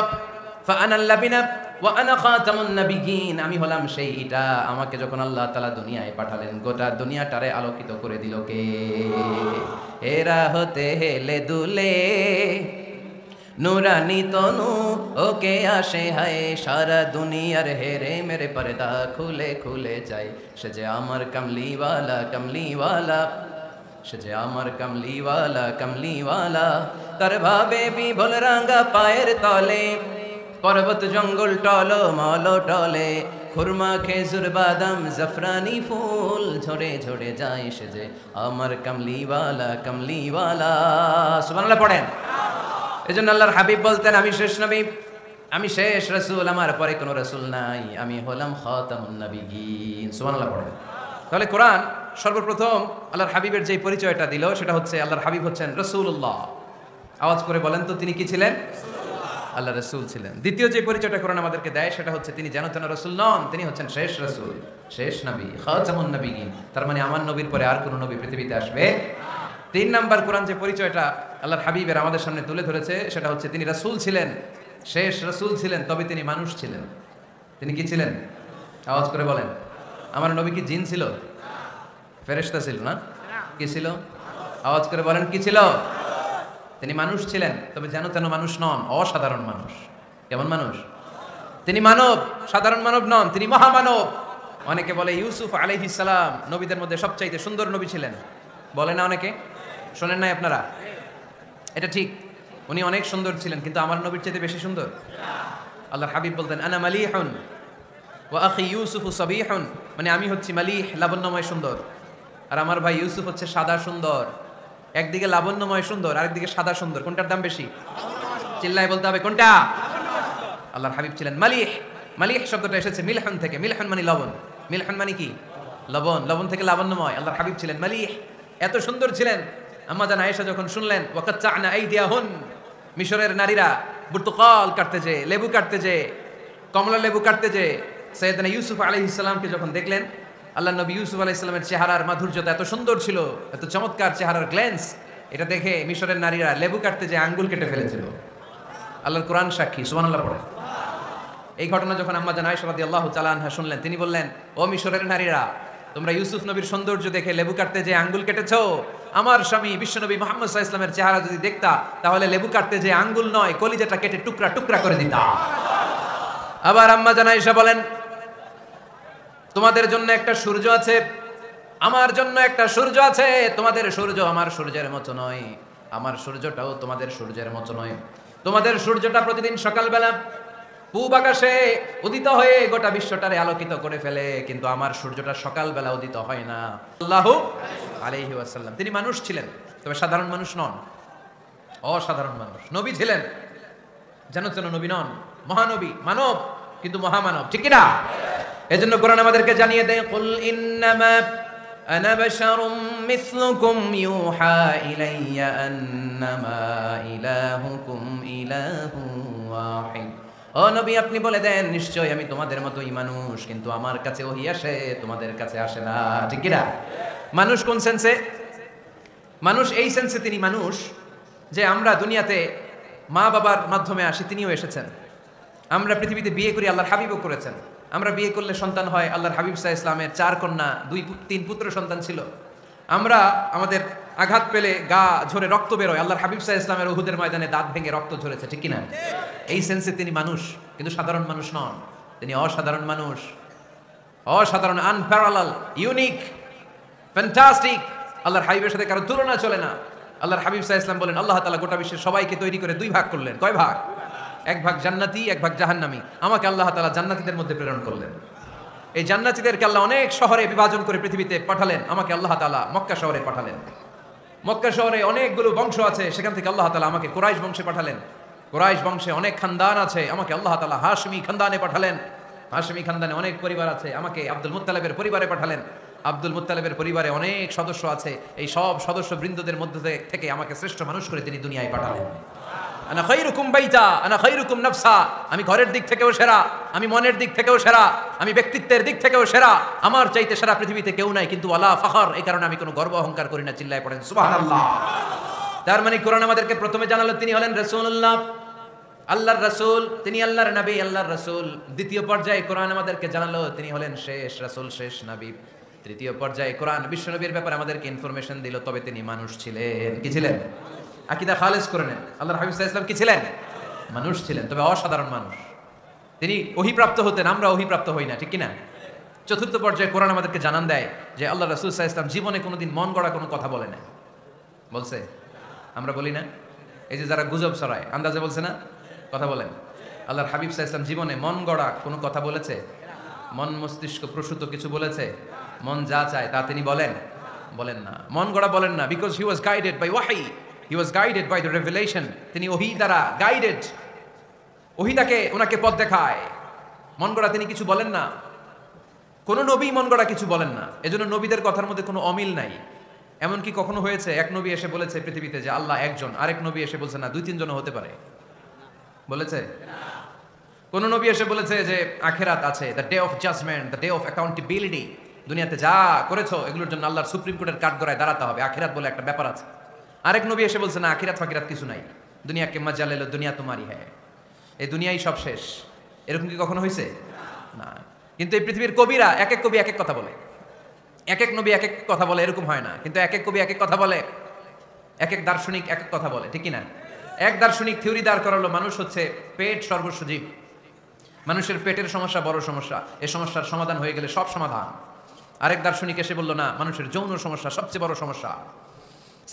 ফাআনাল লাবিনা ওয়া আনা খাতামুন নাবিয়িন, আমি হলাম সেই ইটা, আমাকে যখন আল্লাহ তাআলা দুনিয়ায় পাঠালেন, গোটা দুনিয়াটারে আলোকিত করে দিল কে? এরা হতে হেলে দুলে নুরানি তনু ওকে আসে হায়, সারা দুনিয়ার হেরে মেরে পর্দা খুলে খুলে যায়, সে যে আমার কমলিওয়ালা কমলিওয়ালা, সে যে আমার কমলিওয়ালা কমলিওয়ালা। তার ভাবে বিভোল রাঙ্গা পায়ের তলে, পর্বত জঙ্গল টলো মল টলে, খুরমা খেজুর বাদাম জাফরানি ফুল ঝরে ঝরে যায়, সে যে আমার কমলিওয়ালা কমলিওয়ালা। সুবহানাল্লাহ পড়েন। এজন্য আল্লাহর হাবিব বলতেন, আমি শেষ নবী, আমি শেষ রাসূল, আমার পরে কোনো রাসূল নাই, আমি হলাম খাতামুন নাবিয়িন। সুবহানাল্লাহ পড়েন। তাহলে কোরআন সর্বপ্রথম আল্লাহর হাবিবের যে পরিচয়টা দিল সেটা হচ্ছে আল্লাহর হাবিব হচ্ছেন রাসূলুল্লাহ। আওয়াজ করে বলেন তো তিনি কি ছিলেন? আল্লাহ রাসূল ছিলেন। দ্বিতীয় যে পরিচয়টা কোরআন আমাদেরকে দেয় সেটা হচ্ছে তিনি যেন তেন রাসূল নন, তিনি হচ্ছেন শেষ রাসূল, শেষ নবী, খাতামুন নাবিয়িন। তার মানে আমার নবীর পরে আর কোনো নবী পৃথিবীতে আসবে। তিন নাম্বার কোরআন যে পরিচয়টা আল্লাহর হাবিবের আমাদের সামনে তুলে ধরেছে সেটা হচ্ছে তিনি রাসূল ছিলেন, শেষ রাসূল ছিলেন, তবে তিনি মানুষ ছিলেন। তিনি কি ছিলেন? আওয়াজ করে বলেন। আমার নবী কি জিন ছিল? ফেরেশতা ছিল না? কি ছিল? আওয়াজ করে বলেন, কি ছিল? তিনি মানুষ ছিলেন, তবে যেন তেন মানুষ নন, অসাধারণ মানুষ। কেমন মানুষ? তিনি মানব, সাধারণ মানব নন, তিনি মহামানব। অনেকে বলে ইউসুফ আলাইহিস সালাম নবীদের মধ্যে সবচাইতে সুন্দর নবী ছিলেন, বলে না অনেকে? শোনেন নাই আপনারা? এটা ঠিক, উনি অনেক সুন্দর ছিলেন, কিন্তু আমার নবীর চাইতে বেশি সুন্দর। আল্লাহর হাবিব বলতেন, আনা মালিহুন ওয়া আখি ইউসুফু সাবিহুন, মানে আমি হচ্ছি মালিহ, লাবণ্যময় সুন্দর, আর আমার ভাই ইউসুফ হচ্ছে সাদা সুন্দর। একদিকে লাবণ্যময় সুন্দর, আরেকদিকে সাদা সুন্দর, কোনটার দাম বেশি? চিল্লায় বলতে হবে কোনটা? আল্লাহর হাবিব ছিলেন মালিহ। মালিহ শব্দটা এসেছে মিলহন থেকে, মিলহন মানে লবণ, মিলহন মানে কি? লবণ, লবণ থেকে লাবণ্যময়। আল্লাহর হাবিব ছিলেন মালিহ, এত সুন্দর ছিলেন। আম্মা জান আয়েশা যখন শুনলেন ওয়াকাত্তা'না আইদিয়াহুন, মিশরের নারীরা বুর্তুকাল কাটতে যে, লেবু কাটতে যে, কমলা লেবু কাটতে যে সাইয়েদনা ইউসুফ আলাইহিস সালামকে যখন দেখলেন, আল্লাহ নবী ইউসুফ আলাইহিস সালামের চেহারার মাধুর্যতা এত সুন্দর ছিল, এত চমৎকার চেহারার গ্ল্যান্স, এটা দেখে মিশরের নারীরা লেবু কাটতে যে আঙ্গুল কেটে ফেলেছিল। আল্লাহর কোরআন সাক্ষী, সুবহানাল্লাহ পড়ে। এই ঘটনা যখন আম্মা জান আয়েশা রাদিয়াল্লাহু তাআলা আনহা শুনলেন, তিনি বললেন, ও মিশরের নারীরা, তোমরা ইউসুফ নবীর সৌন্দর্য দেখে লেবু কাটতে যে আঙ্গুল কেটেছো, আমার স্বামী বিশ্বনবী মুহাম্মদ সাল্লাল্লাহু আলাইহি ওয়াসাল্লামের চেহারা যদি দেখতা, তাহলে লেবু কাটতে যে আঙ্গুল নয়, কলিজাটা কেটে টুকরা টুকরা করে দিতা। আবার আম্মা জান আয়েশা বলেন, তোমাদের জন্য একটা সূর্য আছে, আমার জন্য একটা সূর্য আছে, তোমাদের সূর্য আমার সূর্যের মতো নয়, আমার সূর্যটাও তোমাদের সূর্যের মতো নয়। তোমাদের সূর্যটা প্রতিদিন সকালবেলা পূব আকাশে উদিত হয়ে গোটা বিশ্বটারে আলোকিত করে ফেলে, কিন্তু আমার সূর্যটা সকালবেলা উদিত হয় না। সাল্লাল্লাহু আলাইহি ওয়াসাল্লাম। তিনি মানুষ ছিলেন, তবে সাধারণ মানুষ নন, অসাধারণ মানুষ। নবী ছিলেন, যেন তেন নবী নন, মহানবী, মানব কিন্তু মহামানব, ঠিক কিনা? এজন্য কোরআন আমাদেরকে জানিয়ে দেয়, কুল ইন্নামা আনা বাশারুম মিসলুকুম ইউহা ইলাইয়া আন্নামা ইলাহুকুম ইলাহুন ওয়াহিদ। ও নবী, আপনি বলে দেন, নিশ্চয় আমি তোমাদের মতোই মানুষ, কিন্তু আমার কাছে ওহী আসে, তোমাদের কাছে আসে না, ঠিক কিনা? মানুষ কোন সেন্সে? মানুষ এই সেন্সে তিনি মানুষ যে আমরা দুনিয়াতে মা বাবার মাধ্যমে আসি, তিনিও এসেছেন। আমরা পৃথিবীতে বিয়ে করি, আল্লাহর হাবিবও করেছেন। আমরা বিয়ে করলে সন্তান হয়, আল্লাহর হাবিব সাল্লাল্লাহু আলাইহি ওয়াসাল্লামের 4 কন্যা, 2-3 পুত্র সন্তান ছিল। আমরা আমাদের আঘাত পেলে গা ঝরে রক্ত বেরোয়, আল্লাহর হাবিব সাল্লাল্লাহু আলাইহি ওয়াসাল্লামের উহুদের ময়দানে দাঁত ভেঙে রক্ত ঝরেছে, ঠিক কিনা? এই সেন্সে তিনি মানুষ, কিন্তু সাধারণ মানুষ নন, তিনি অসাধারণ মানুষ, অসাধারণ, আনপ্যারালাল, ইউনিক, ফ্যান্টাস্টিক। আল্লাহর হাবিবের সাথে কারো তুলনা চলে না। আল্লাহর হাবিব সাল্লাল্লাহু আলাইহি ওয়াসাল্লাম বলেন, আল্লাহ তাআলা গোটা বিশ্বের সবাইকে তৈরি করে 2 ভাগ করলেন। কয় ভাগ? 1 ভাগ জান্নাতি, 1 ভাগ জাহান্নামী। আমাকে আল্লাহ তাআলা জান্নাতীদের মধ্যে প্রেরণ করলেন। এই জান্নাতীদেরকে আল্লাহ অনেক শহরে বিভাজন করে পৃথিবীতে পাঠালেন, আমাকে আল্লাহ তাআলা মক্কা শহরে পাঠালেন। মক্কা শহরে অনেকগুলো বংশ আছে, সেখান থেকে আল্লাহ তাআলা আমাকে কুরাইশ বংশে পাঠালেন। কুরাইশ বংশে অনেক খানদান আছে, আমাকে আল্লাহ তাআলা হাশমি খানদানে পাঠালেন। হাশমি খানদানে অনেক পরিবার আছে, আমাকে আব্দুল মুত্তালিবের পরিবারে পাঠালেন। আব্দুল মুত্তালিবের পরিবারে অনেক সদস্য আছে, এই সব সদস্য বৃন্দদের মধ্যে থেকে আমাকে শ্রেষ্ঠ মানুষ করে তিনি দুনিয়ায় পাঠালেন। আনা খায়রুকুম বাইতা আনা খায়রুকুম নাফসা, আমি ঘরের দিক থেকেও সেরা, আমি মনের দিক থেকেও সেরা, আমি ব্যক্তিত্বের দিক থেকেও সেরা, আমার চাইতে সেরা পৃথিবীতে কেউ নাই, কিন্তু ওয়ালা ফাখর, এই কারণে আমি কোনো গর্ব অহংকার করি না। চিল্লায় পড়েন সুবহানাল্লাহ। তার মানে কোরআন আমাদেরকে প্রথমে জানালো তিনি হলেন রাসূলুল্লাহ, আল্লাহর রাসূল, তিনি আল্লাহর নবী, আল্লাহর রাসূল। দ্বিতীয় পর্যায়ে কোরআন আমাদেরকে জানালো তিনি হলেন শেষ রাসূল, শেষ নবী। তৃতীয় পর্যায়ে কোরআন বিশ্বনবীর ব্যাপারে আমাদেরকে ইনফরমেশন দিল, তবে তিনি মানুষ ছিলেন। কি ছিলেন? আকীদা খালেস করে নেন, আল্লাহর হাবিব সাল্লাল্লাহু আলাইহি ওয়াসাল্লাম কি ছিলেন? মানুষ ছিলেন, তবে অসাধারণ মানুষ। তিনি ওহীপ্রাপ্ত হতেন, আমরা ওহীপ্রাপ্ত হই না, ঠিক কি না? চতুর্থ পর্যায়ে কোরআন আমাদেরকে জানান দেয় যে আল্লাহ রাসূল সাল্লাল্লাহু আলাইহি ওয়াসাল্লাম জীবনে কোনোদিন মন গড়া কোনো কথা বলে না। বলছে? আমরা বলি না? এই যে যারা গুজব ছড়ায়, আন্দাজে বলছে না? কথা বলেন। আল্লাহর হাবিব সাল্লাল্লাহু আলাইহি ওয়াসাল্লাম জীবনে মন গড়া কোনো কথা বলেছে? মন মস্তিষ্ক প্রসূত কিছু বলেছে? মন যা চায় তা তিনি বলেন? বলেন না। মন গড়া বলেন না, because he was guided by wahi, he was guided by the revelation. তিনি ওহী দ্বারা গাইডেড, ওহী তাকে ওনাকে পথ দেখায়। মন গড়া তিনি কিছু বলেন না, কোন নবী মন গড়া কিছু বলেন না। এজন্য নবীদের কথার মধ্যে কোনো অমিল নাই। এমনকি কখনো হয়েছে এক নবী এসে বলেছে পৃথিবীতে যে আল্লাহ একজন, আরেক নবী এসে বলছে না 2-3 জন হতে পারে? বলেছে? কোন নবী এসে বলেছে যে আখিরাত আছে, the day of judgement, the day of accountability, দুনিয়াতে যা করেছো এগুলোর জন্য আল্লাহর সুপ্রিম কোর্টের কাঠগড়ায় দাঁড়াতে হবে, আখিরাত বলে একটা ব্যাপার আছে। আরেক নবী এসে বলছে না আখিরাত ফাকিরাত কিছু নাই, দুনিয়াকে মজা লেলো, দুনিয়া তোমারই হ্যাঁ, এই দুনিয়াই সব শেষ। এরকম কি কখনো হয়েছে? না। কিন্তু এই পৃথিবীর কবিরা এক এক কবি এক এক কথা বলে, এক এক নবী এক এক কথা বলে, এরকম হয় না। কিন্তু এক এক কবি এক এক কথা বলে, এক এক দার্শনিক এক এক কথা বলে, ঠিক কি না? এক দার্শনিক থিওরি দাঁড় করালো মানুষ হচ্ছে পেট সর্বস্ব জীব, মানুষের পেটের সমস্যা বড় সমস্যা, এই সমস্যার সমাধান হয়ে গেলে সব সমাধান। আরেক দার্শনিক এসে বললো না, মানুষের যৌন সমস্যা সবচেয়ে বড় সমস্যা,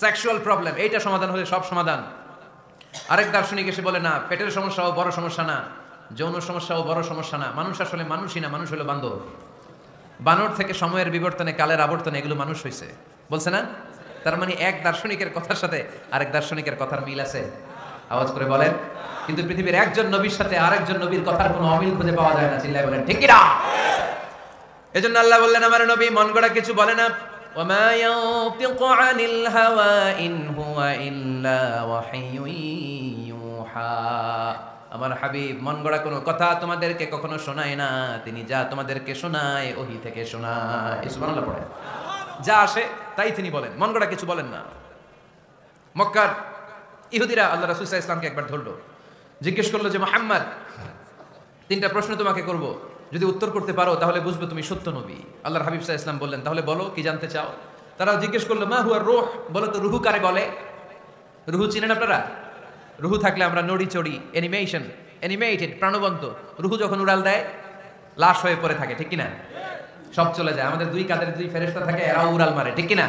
সেক্সুয়াল প্রবলেম, এইটা সমাধান হলে সব সমাধান। আরেক দার্শনিক এসে বলে না, পেটের সমস্যাও বড় সমস্যা না, যৌন সমস্যাও বড় সমস্যা না, মানুষ আসলে মানুষই না, মানুষ হলো বান্দর। বানর থেকে সময়ের বিবর্তনে, কালের আবর্তনে এগুলো মানুষ হয়েছে, বলছে না? তার মানে এক দার্শনিকের কথার সাথে আরেক দার্শনিকের কথার মিল আছে? আওয়াজ করে বলেন। কিন্তু পৃথিবীর একজন নবীর সাথে আরেকজন নবীর কথার কোনো অমিল খুঁজে পাওয়া যায় না। চিল্লায় বলেন ঠিক কি না? এজন্য আল্লাহ বললেন আমার নবী মন গড়া কিছু বলে না। ওয়ামা ইয়ানতিকু আনিল হাওয়া ইন হুয়া ইল্লা ওয়াহিয়ুন ইউহা। আমার হাবিব মন গড়া কোনো কথা তোমাদেরকে কখনো শোনায় না, তিনি যা তোমাদেরকে শোনায় ওহী থেকে শোনায়। সুবহানাল্লাহ পড়ে। যা আসে তাই তিনি বলেন, মন গড়া কিছু বলেন না। মক্কার ইহুদিরা আল্লাহ রাসূল সাল্লাল্লাহু আলাইহি ওয়াসাল্লামকে একবার ধরলো, জিজ্ঞেস করলো যে মুহাম্মদ 3টা প্রশ্ন তোমাকে করব, যদি উত্তর করতে পারো তাহলে বুঝবে তুমি সত্য নবী। আল্লাহর হাবিব সাল্লাল্লাহু আলাইহি ওয়াসাল্লাম বললেন তাহলে বলো কি জানতে চাও। তারা জিজ্ঞেস করলো মা হুয়া রূহ, বলো তো রুহু কারে বলে। রুহু চিনেন আপনারা? রুহু থাকলে আমরা নড়ি চড়ি, অ্যানিমেশন, অ্যানিমেটেড, প্রাণবন্ত। রুহু যখন উড়াল দেয় লাশ হয়ে পড়ে থাকে, ঠিক কিনা? সব চলে যায়। আমাদের 2 কাঁধের 2 ফেরেশতা থাকে, এরাও উড়াল মারে, ঠিক কিনা?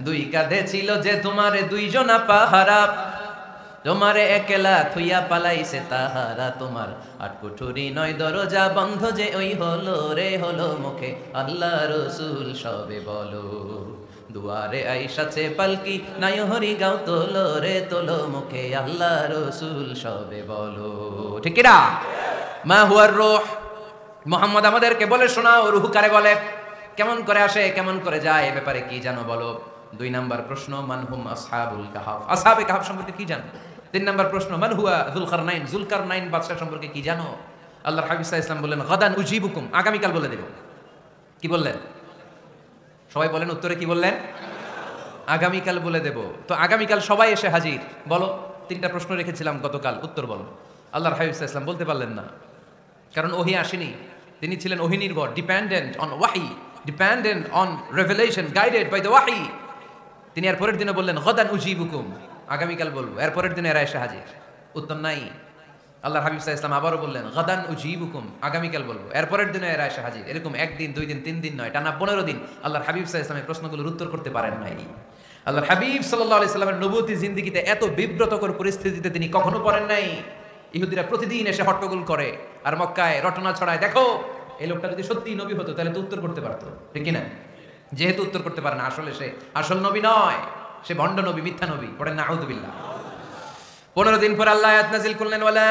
2 কাঁধে ছিল যে তোমারে 2 জনা পাহারা, তোমারে একলা থুইয়া পালাইছে তাহারা, তোমার 8 কুঠুরি 9 দরজা বন্ধ যে ওই হলো রে হলো মুখে আল্লাহ রাসূল সবে বলো, দুয়ারে আইসাছে পালকি নাই হরি গাও তোলো রে তোলো মুখে আল্লাহ রাসূল সবে বলো, ঠিক কি না? মা হুয়ার রূহ, মুহাম্মদ আমাদেরকে বলে শোনাও রূহ কারে বলে, কেমন করে আসে, কেমন করে যায়, এ ব্যাপারে কি জানো বলো। 2 নাম্বার প্রশ্ন মানহুম আসহাবুল কাহাফ, আসহাবে কাহাফ সম্পর্কে কি জানো। 3 নাম্বার প্রশ্ন মান হুয়া যুলকারনাইন, যুলকারনাইন বাদশা সম্পর্কে কি জানো। আল্লাহর হাবিব সাল্লাল্লাহু আলাইহি ওয়াসাল্লাম বললেন গাদান উজিবুকুম, আগামীকাল বলে দেব। কি বললেন? সবাই বলেন উত্তরে কি বললেন? আগামীকাল বলে দেব। তো আগামীকাল সবাই এসে হাজির, বলো 3টা প্রশ্ন রেখেছিলাম গতকাল, উত্তর বলো। আল্লাহর হাবিব সাল্লাল্লাহু আলাইহি ওয়াসাল্লাম বলতে পারলেন না, কারণ ওহী আসেনি। তিনি ছিলেন ওহী নির্ভর, dependent on wahi, dependent on revelation, guided by the wahi. তিনি এর পরের দিনে বললেন গাদান উজিবুকুম, আগামীকাল বলবো। এর পরের দিনে এরা এসে হাজির, উত্তর নাই। আল্লাহর হাবিব সাল্লাল্লাহু আলাইহি ওয়াসাল্লাম আবারও বললেন গাদান উজিবুকুম, আগামীকাল বলবো। এর পরের দিনে এরা এসে হাজির। এরকম 1 দিন 2 দিন 3 দিন নয়, টানা 15 দিন আল্লাহর হাবিব সাল্লাল্লাহু আলাইহি ওয়াসাল্লামের প্রশ্নগুলোর উত্তর করতে পারেন নাই। আল্লাহর হাবিব সাল্লাল্লাহু আলাইহি ওয়াসাল্লামের নবুয়তী জিন্দেগিতে এত বিব্রতকর পরিস্থিতিতে তিনি কখনো পড়েন নাই। ইহুদিরা প্রতিদিন এসে হট্টগোল করে আর মক্কায় রটনা ছড়ায়, দেখো এই লোকটা যদি সত্যি নবী হতো তাহলে তো উত্তর করতে পারতো, ঠিক কি না? যেহেতু উত্তর করতে পারে না, আসলে সে আসল নবী নয়, সে ভণ্ড নবী, মিথ্যা নবী। পড়েন না আউযুবিল্লাহ। 15 দিন পর আল্লাহ আয়াত নাযিল করলেন ওয়ালা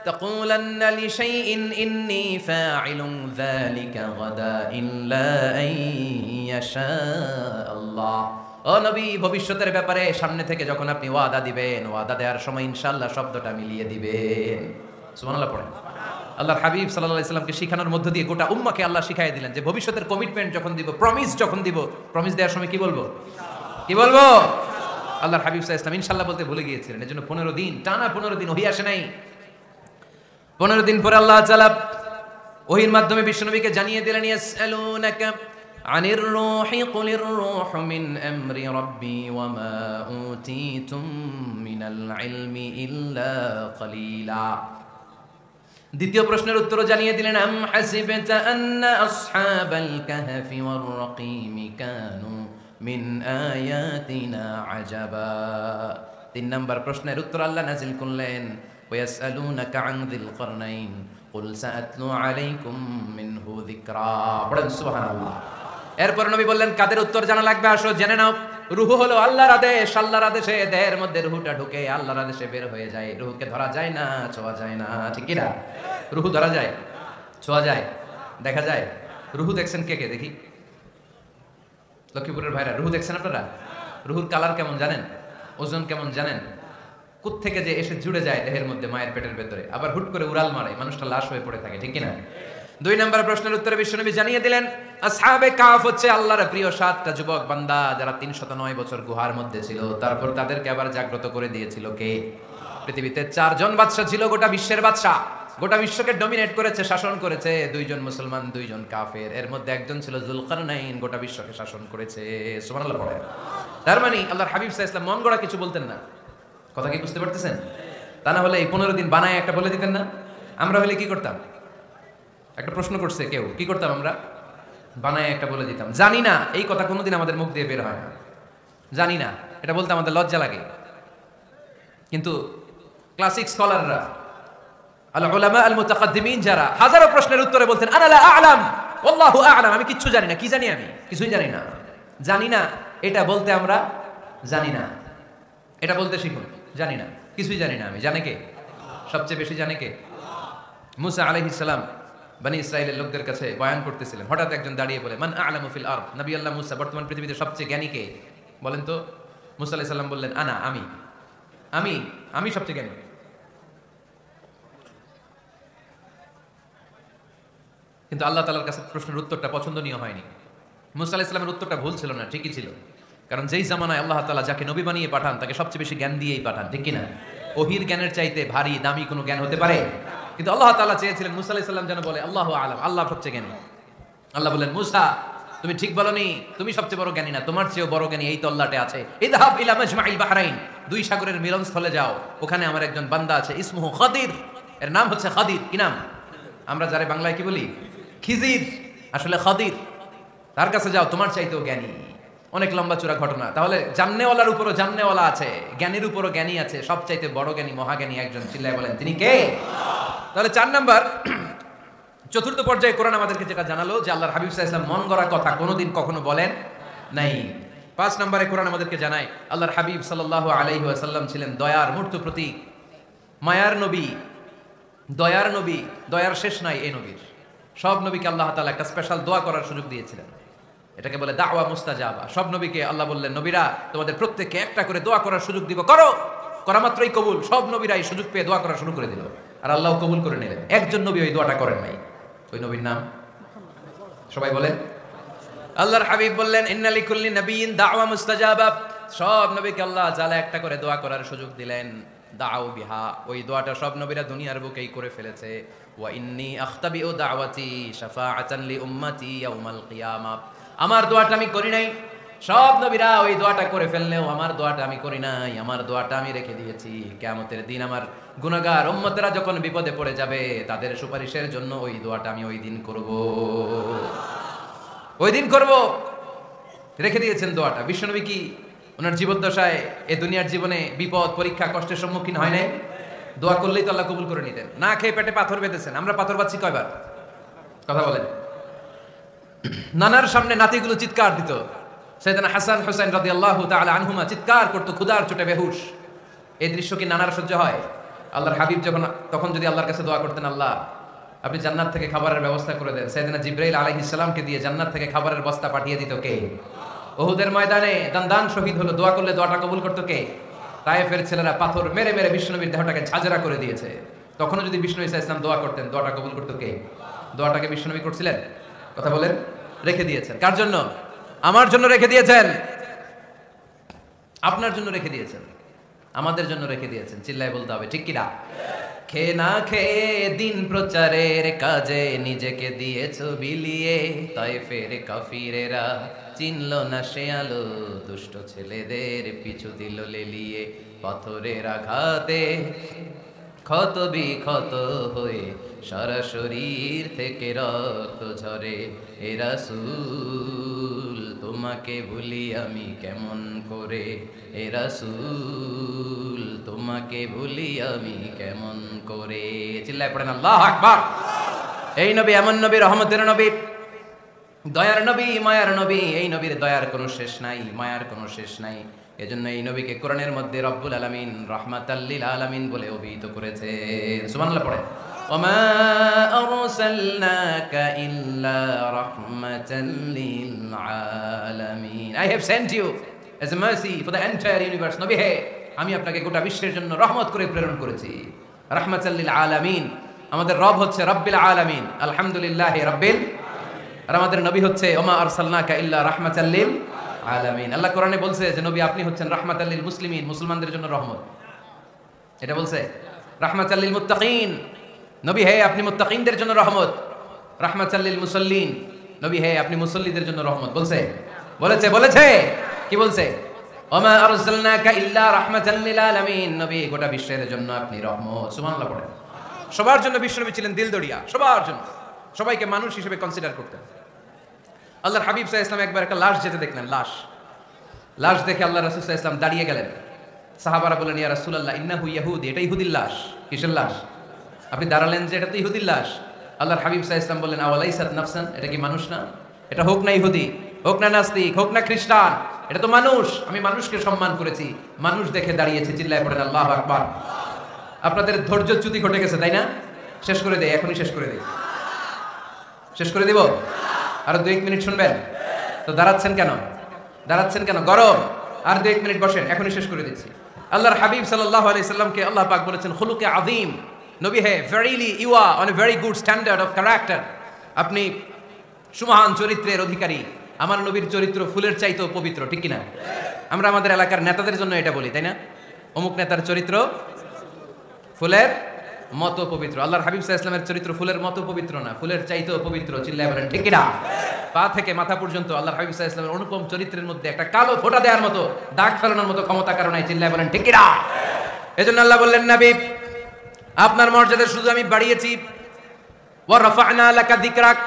تقولن لشيء إني فاعل ذلك غدا إلا أن يشاء الله ও নবী ভবিষ্যতের ব্যাপারে সামনে থেকে যখন আপনি ওয়াদা দিবেন ওয়াদা দেওয়ার সময় ইনশাআল্লাহ শব্দটা মিলিয়ে দিবেন সুবহানাল্লাহ পড়েন আল্লাহর হাবিব সাল্লাল্লাহু আলাইহি সাল্লামকে শিখানোর মধ্য দিয়ে গোটা উম্মাহকে আল্লাহ শিখাই দিলেন যে ভবিষ্যতের কমিটমেন্ট যখন দিব প্রমিস যখন দিব প্রমিস দেওয়ার সময় কি বলবো আল্লাহর হাবিব সাল্লাল্লাহু আলাইহি সাল্লাম ইনশাআল্লাহ বলতে ভুলে গিয়েছিলেন এজন্য 15 দিন টানা 15 দিন ওহী আসে নাই 15 দিন পরে আল্লাহ তাআলা ওহীর মাধ্যমে বিশ্বনবীকে জানিয়ে দিলেন ইয়াসআলুনাকা আনির রূহি কুলির রূহু মিন আমরি রাব্বি ওয়া মা উতীতুম মিনাল ইলমি ইল্লা কলিলা দ্বিতীয় প্রশ্নের উত্তর জানিয়ে দিলেন আম হাসিবাতা আন্না আসহাবাল কাহফি ওয়ার রাকিম কানু মিন আয়াতিনা আজাবা তিন নাম্বার প্রশ্নের উত্তর আল্লাহ নাযিল করলেন ওয়াসআলুনাকা আন যিল কারনাইন কুল সাআতলু আলাইকুম মিনহু যিকরা পড়েন সুবহানাল্লাহ এরপর নবী বললেন কাদের উত্তর জানা লাগবে আসো জেনে নাও রূহ হলো আল্লাহর আদেশ আল্লাহর আদেশে দেহের মধ্যে রূহটা ঢুকে আল্লাহর আদেশে বের হয়ে যায় রূহকে ধরা যায় না ছোঁয়া যায় না ঠিক কি না রূহ ধরা যায় ছোঁয়া যায় দেখা যায় রূহ দেখছেন কে কে দেখি লক্ষ্মীপুরের ভাইরা রূহ দেখছেন আপনারা রূহুর কালার কেমন জানেন ওজন কেমন জানেন কোত্থেকে যে এসে জুড়ে যায় দেহের মধ্যে মায়ের পেটের ভেতরে আবার হুট করে উড়াল মারে মানুষটা লাশ হয়ে পড়ে থাকে ঠিক কি না দুই নম্বর প্রশ্নের উত্তরে বিশ্বনবী জানিয়ে দিলেন আসহাবে কাহফ হচ্ছে আল্লাহর প্রিয় 7টা যুবক বান্দা যারা 309 বছর গুহার মধ্যে ছিল তারপর তাদেরকে আবার জাগ্রত করে দিয়েছিল কে পৃথিবীতে 4 জন বাদশা ছিল গোটা বিশ্বের বাদশা গোটা বিশ্বকে ডমিনেট করেছে শাসন করেছে 2 জন মুসলমান 2 জন কাফের এর মধ্যে একজন ছিল যুলকারনাইন গোটা বিশ্বকে শাসন করেছে সুবহানাল্লাহ পড়ে তার মানে আল্লাহর হাবিব সাল্লাল্লাহু আলাইহি ওয়াসাল্লাম মন গড়া কিছু বলতেন না কথা কি বুঝতে পারতেছেন তা না হলে এই 15 দিন বানায় একটা বলে দিতেন না আমরা হলে কি করতাম একটা প্রশ্ন করছে কেউ কি করতাম আমরা বানায় একটা বলে দিতাম জানি না এই কথা কোনোদিন আমাদের মুখ দিয়ে বের হয় না জানি না এটা বলতে আমাদের লজ্জা লাগে কিন্তু ক্লাসিক স্কলাররা আল উলামা আল মুতাকাদ্দিমিন যারা হাজারো প্রশ্নের উত্তরে বলতেন আনা লা আ'লাম ওয়াল্লাহু আ'লাম আমি কিচ্ছু জানি না কি জানি আমি কিছুই জানি না জানি না এটা বলতে আমরা জানি না এটা বলতে শিখুন জানি না কিছুই জানি না আমি জানে কে সবচেয়ে বেশি জানে কে মুসা আলাইহিস সালাম বনি ইসরাইলের লোকদের কাছে বয়ান করতেছিলেন হঠাৎ একজন দাঁড়িয়ে বলে মান আ'লামু ফিল আরদ নবী আল্লাহ মুসা বর্তমান পৃথিবীতে সবচেয়ে জ্ঞানী কে বলেন তো মুসা আলাইহিস সালাম বললেন আনা আমি সবচেয়ে জ্ঞানী কিন্তু আল্লাহ তাআলার কাছে প্রশ্নের উত্তরটা পছন্দনীয় হয়নি মুসা আলাইহিস সালামের উত্তরটা ভুল ছিল না ঠিকই ছিল কারণ যেই জামানায় আল্লাহ তাআলা যাকে নবী বানিয়ে পাঠান তাকে সবচেয়ে বেশি জ্ঞান দিয়েই পাঠান ঠিক কি না ওহীর জ্ঞানের চাইতে ভারী দামি কোনো জ্ঞান হতে পারে কিন্তু আল্লাহ তাআলা চেয়েছিলেন মুসা আলাইহিস সালাম যেন বলে আল্লাহু আ'লাম আল্লাহ সবচেয়ে জ্ঞানী আল্লাহ বললেন মুসা তুমি ঠিক বলনি তুমি সবচেয়ে বড় জ্ঞানী না তোমার চেয়েও বড় জ্ঞানী এই তল্লাটে আছে ইযহাব ইলা মাজমাইল বাহরাইন দুই সাগরের মিলনস্থলে যাও ওখানে আমার একজন বান্দা আছে ইসমুহু খাদির এর নাম হচ্ছে খাদির কি নাম আমরা যারা বাংলায় কি বলি খিজির আসলে খাদির তার কাছে যাও তোমার চাইতেও জ্ঞানী অনেক লম্বা চূড়া ঘটনা তাহলে জান্নেওয়ালার উপরও জান্নেওয়ালা আছে জ্ঞানীর উপরও জ্ঞানী আছে সবচাইতে বড় জ্ঞানী মহাজ্ঞানী একজন চিল্লায় বলেন তিনি কে তাহলে 4 নাম্বার চতুর্থ পর্যায়ে কোরআন আমাদেরকে যেটা জানালো যে আল্লাহর হাবিব সাল্লাল্লাহু আলাইহি ওয়াসাল্লাম মন গড়া কথা কোনোদিন কখনো বলেন নাই 5 নম্বরে কোরআন আমাদেরকে জানায় আল্লাহর হাবিব সাল্লাল্লাহু আলাইহি ওয়াসাল্লাম ছিলেন দয়ার মূর্ত প্রতীক মায়ার নবী দয়ার শেষ নাই এই নবীর সব নবীকে আল্লাহ তাআলা একটা স্পেশাল দোয়া করার সুযোগ দিয়েছিলেন এটাকে বলে দাওয়া মুস্তাজাবা সব নবীকে আল্লাহ বললেন নবীরা তোমাদের প্রত্যেককে একটা করে দোয়া করার সুযোগ দিব করা মাত্রই কবুল সব নবীরা এই সুযোগ পেয়ে দোয়া করা শুরু করে দিল আর আল্লাহ কবুল করে নিলেন একজন নবী ওই দোয়াটা করেন নাই ওই নবীর নাম সবাই বলেন আল্লাহর হাবিব বললেন ইন্না লিকুল্লি নাবিয়্যিন দাওয়া মুস্তাজাবা সব নবীকে আল্লাহ তাআলা একটা করে দোয়া করার সুযোগ দিলেন দাও বিহা ওই দোয়াটা সব নবীরা দুনিয়ার বুকেই করে ফেলেছে ওয়া ইন্নী আখতাবিউ দাওয়াতি শাফাআতান লি উম্মতি ইয়াউমাল কিয়ামাহ আমার দোয়াটা আমি করি নাই সব নবীরা ওই দোয়াটা করে ফেললেও আমার দোয়াটা আমি করি নাই আমার দোয়াটা আমি রেখে দিয়েছি কিয়ামতের দিন আমার গুনাহগার উম্মতেরা যখন বিপদে পড়ে যাবে তাদের সুপারিশের জন্য ওই দোয়াটা আমি ওই দিন করব রেখে দিয়েছেন দোয়াটা বিশ্বনবী কি ওনার জীবদ্দশায় এই দুনিয়ার জীবনে বিপদ পরীক্ষা কষ্টের সম্মুখীন হয় নাই দোয়া করলেই তো আল্লাহ কবুল করে নিতেন না খেয়ে পেটে পাথর বেঁধেছেন আমরা পাথর পাচ্ছি কয়বার কথা বলেন নানার সামনে নাতিগুলো চিৎকার দিত সাইয়েদনা হাসান হুসাইন রাদিয়াল্লাহু তাআলা আনহুমা চিৎকার করতো ক্ষুধার চোটে বেহুশ এই দৃশ্য কি নানার সহ্য হয় আল্লাহর হাবিব তখন যদি আল্লাহর কাছে দোয়া করতেন, আল্লাহ আপনি জান্নাত থেকে খাবারের ব্যবস্থা করে দেন, সাইয়েদনা জিবরাইল আলাইহিস সালামকে দিয়ে জান্নাত থেকে খাবারের বস্তা পাঠিয়ে দিত কে? উহুদের ময়দানে দান শহীদ হলো, দোয়া করলে দোয়াটা কবুল করতো কে? তায়েফের ছেলেরা পাথর মেরে মেরে বিষ্ণুনবীর দেহটাকে ঝাঁঝরা করে দিয়েছে। তখনও যদি বিষ্ণু ঈসা ইসলাম দোয়া করতেন, দোয়াটা কবুল করতো কে? দোয়াটাকে বিষ্ণুনবী করছিলেন? কথা বলেন। রেখে দিয়েছেন কার জন্য? আমার জন্য রেখে দিয়েছেন, আপনার জন্য রেখে দিয়েছেন, আমাদের জন্য রেখে দিয়েছেন। চিল্লায় বলতে হবে ঠিক কিনা? খেয়ে না খেয়ে দিন প্রচারের কাজে নিজেকে দিয়েছ বিলিয়ে, তায়েফের কাফিরেরা চিনল না সে আলো, দুষ্ট ছেলেদের পিছু দিল লেলিয়ে, পাথরের আঘাতে ক্ষত বিক্ষত হয়ে সারা শরীর থেকে রক্ত ঝরে। এ রাসূল তোমাকে ভুলি আমি কেমন করে, এ রাসূল তোমাকে ভুলি আমি কেমন করে। চিল্লায় পড়েন আল্লাহু আকবার। এই নবী এমন নবী, রহমতের নবী, দয়ার নবী, মায়ার নবী। এই নবীর দয়ার কোনো শেষ নাই, মায়ার কোনো শেষ নাই। এজন্য এই নবীকে কোরআনের মধ্যে রব্বুল আলামিন রাহমাতাল লিল আলামিন বলে অভিহিত করেছে। সুবহানাল্লাহ পড়েন। ওমা আরসালনাকা ইল্লা রাহমাতাল লিল আলামিন। I have sent you as a mercy for the entire universe. নবী হে, আমি আপনাকে গোটা বিশ্বের জন্য রহমত করে প্রেরণ করেছি। রাহমাতাল লিল আলামিন। আমাদের রব হচ্ছে রব্বিল আলামিন, আলহামদুলিল্লাহি রাব্বিল। আর আমাদের নবী হচ্ছে ওমা আরসালনাকা ইল্লা রাহমাতাল লিল আলামিন। আল্লাহ কোরআনে বলছে যে নবী আপনি হচ্ছেন রাহমাতাল লিল মুসলিমিন, মুসলমানদের জন্য রহমত। এটা বলছে রাহমাতাল লিল মুত্তাকিন। নবী হে আপনি মুত্তাকিনদের জন্য রহমত। রাহমাতাল লিল মুসাল্লিন। নবী হে আপনি মুসল্লিদের জন্য রহমত। বলছে বলেছে কি বলছে? ওমা আরসালনাকা ইল্লা রাহমাতাল লিল আলামিন। নবী গোটা বিশ্বের জন্য আপনি রহমত। সুবহানাল্লাহ পড়েন। সবার জন্য বিশ্বনবী ছিলেন দিলদরিয়া, সবার জন্য, সবাইকে মানুষ হিসেবে কনসিডার করতেন। আল্লাহর হাবিব সাল্লাল্লাহু আলাইহি ওয়াসাল্লাম একবার একটা লাশ যেতে দেখলেন, লাশ দেখে আল্লাহ রাসূল সাল্লাল্লাহু আলাইহি ওয়াসাল্লাম দাঁড়িয়ে গেলেন। সাহাবারা বললেন ইয়া রাসূলুল্লাহ ইন্নাহু ইয়াহুদি, এটা ইহুদির লাশ। কিসের লাশ? আপনি দাঁড়ালেন যে এটা তো ইহুদির লাশ। আল্লাহর হাবিব সাল্লাল্লাহু আলাইহি ওয়াসাল্লাম বললেন আওয়ালাইসাত নাফসান, এটা কি মানুষ না? এটা হোক না ইহুদি, হোক না নাস্তিক, হোক না খ্রিস্টান, এটা তো মানুষ। আমি মানুষকে সম্মান করেছি, মানুষ দেখে দাঁড়িয়েছি। চিল্লায় পড়েন আল্লাহু আকবার। আপনাদের ধৈর্যচ্যুতি ঘটে গেছে তাই না? শেষ করে দেই, এখনই শেষ করে দেই। শেষ করে দিব? আর 2-1 মিনিট শুনবেন তো? দাঁড়াচ্ছেন কেন? গরম। আর 2-1 মিনিট বসেন, এখনই শেষ করে দিচ্ছি। আল্লাহর হাবিব সাল্লাল্লাহু আলাইহি সাল্লামকে আল্লাহ পাক বলেছেন খুলুকে আযীম। নবী হে, verily you are on a very good standard of character. আপনি সুমহান চরিত্রের অধিকারী। আমার নবীর চরিত্র ফুলের চাইতেও পবিত্র, ঠিক কিনা? আমরা আমাদের এলাকার নেতাদের জন্য এটা বলি তাই না? অমুক নেতার চরিত্র ফুলের মতো পবিত্র। আল্লাহর হাবিব সাল্লাল্লাহু আলাইহি ওয়াসাল্লামের চরিত্র ফুলের মতো পবিত্র না, ফুলের চাইতেও পবিত্র। চিল্লায় বলেন ঠিক কিনা? পা থেকে মাথা পর্যন্ত আল্লাহর হাবিব সাল্লাল্লাহু আলাইহি ওয়াসাল্লামের অনুপম চরিত্রের মধ্যে একটা কালো ফোঁটা দেওয়ার মতো, দাগ ফেলানোর মতো ক্ষমতা কারণ নাই। চিল্লায় বলেন ঠিক কিনা? এজন্য আল্লাহ বললেন নবী আপনার মর্যাদা শুধু আমি বাড়িয়েছি। ওয়া রাফা'না লাকা যিকরাক,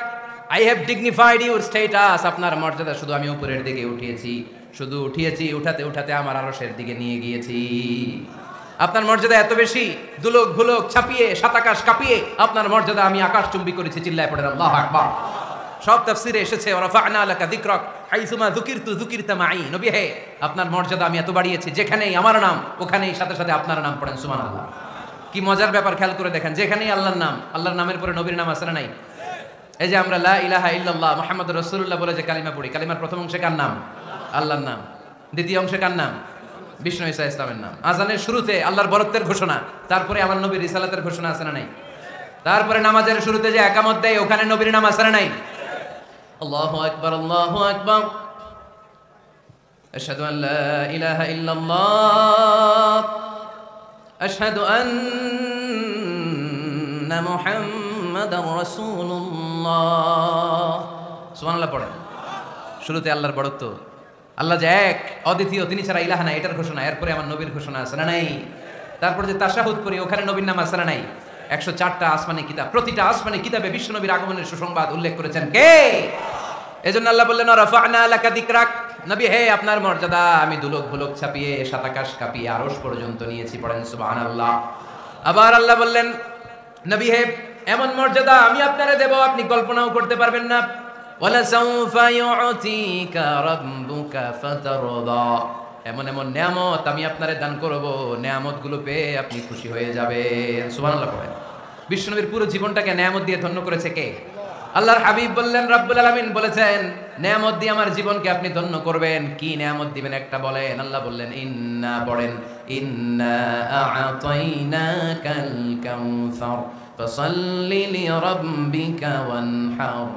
I have dignified your status. আপনার মর্যাদা শুধু আমি উপরের দিকে উঠিয়েছি, উঠাতে উঠাতে আমার আরশের দিকে নিয়ে গিয়েছি। আপনার মর্যাদা এত বেশি, দুলোক ভুলোক ছাপিয়ে, সাতাকাশ কাঁপিয়ে আপনার মর্যাদা আমি আকাশচুম্বী করেছি। চিল্লায় পড়েন আল্লাহু আকবার। সব তাফসীরে এসেছে ওয়া রাফা'না লাকা যিকরাক হাইসুমা যুকিরতা মাই। নবী হে, আপনার মর্যাদা আমি এত বাড়িয়েছি, যেখানেই আমার নাম ওখানেই সাথে সাথে আপনার নাম। পড়েন সুবহানাল্লাহ। কি মজার ব্যাপার, খেয়াল করে দেখেন। যেখানেই আল্লাহর নাম, আল্লাহর নামের পরে নবীর নাম আছে না নাই? এই যে আমরা লা ইলাহা ইল্লাল্লাহ মুহাম্মাদুর রাসূলুল্লাহ বলে যে কালিমা পড়ি, কালিমার প্রথম অংশে কার নাম? আল্লাহর নাম। দ্বিতীয় অংশে কার নাম? বিষ্ণু ঈসা ইসলামের নাম। আজানের শুরুতে আল্লাহর বরত্বের ঘোষণা, তারপরে আমার নবীর রিসালাতের ঘোষণা আছে না নাই? তারপরে নামাজের শুরুতে যে একামত দেয়, ওখানে নবীর নাম আছে না নাই? আল্লাহু আকবার, আল্লাহু আকবার। আশহাদু আন লা ইলাহা ইল্লাল্লাহ, আশহাদু আন্না মুহাম্মাদার রাসূলুল্লাহ। সুবহানাল্লাহ পড়েন। শুরুতে আল্লাহর বড়ত্ব, আল্লাহ যে এক অদ্বিতীয়, তিনি ছাড়া ইলাহা নাই, এটার ঘোষণা। এরপরে আমার নবীর ঘোষণা আছে না নাই? তারপর যে তাশাহুদ করি, ওখানে নবীর নাম আছে না নাই? 104টা আসমানি কিতাব, প্রতিটা আসমানি কিতাবে বিশ্ব নবীর আগমনের সুসংবাদ উল্লেখ করেছেন কে? এজন্য আল্লাহ বললেন রাফা'না লাকা যিকরাক। নবী হে, আপনার মর্যাদা আমি দুলোক ভুলোক ছাপিয়ে, সাতাকাশ কাঁপিয়ে আরশ পর্যন্ত নিয়েছি। পড়েন সুবহানাল্লাহ। আবার আল্লাহ বললেন নবী হে, এমন মর্যাদা আমি আপনারে দেব আপনি কল্পনাও করতে পারবেন না। ওয়ালাসাউফা ইউ'তিকা রাব্বুকা ফাতারদা। এমন এমন নেয়ামত আমি আপনারে দান করব, নেয়ামতগুলো পেয়ে আপনি খুশি হয়ে যাবেন। সুবহানাল্লাহ পড়েন। বিশ্বনবীর পুরো জীবনটাকে নেয়ামত দিয়ে ধন্য করেছে কে? আল্লাহর হাবিব বললেন, রব্বুল আলামিন বলেছেন নেয়ামত দিয়ে আমার জীবনকে আপনি ধন্য করবেন। কি নেয়ামত দিবেন একটা বলেন। আল্লাহ বললেন ইন্না, পড়েন, ইন্না আ'তাইনাকাল কাউসার ফাসাল্লি লিরাব্বিকা ওয়ানহার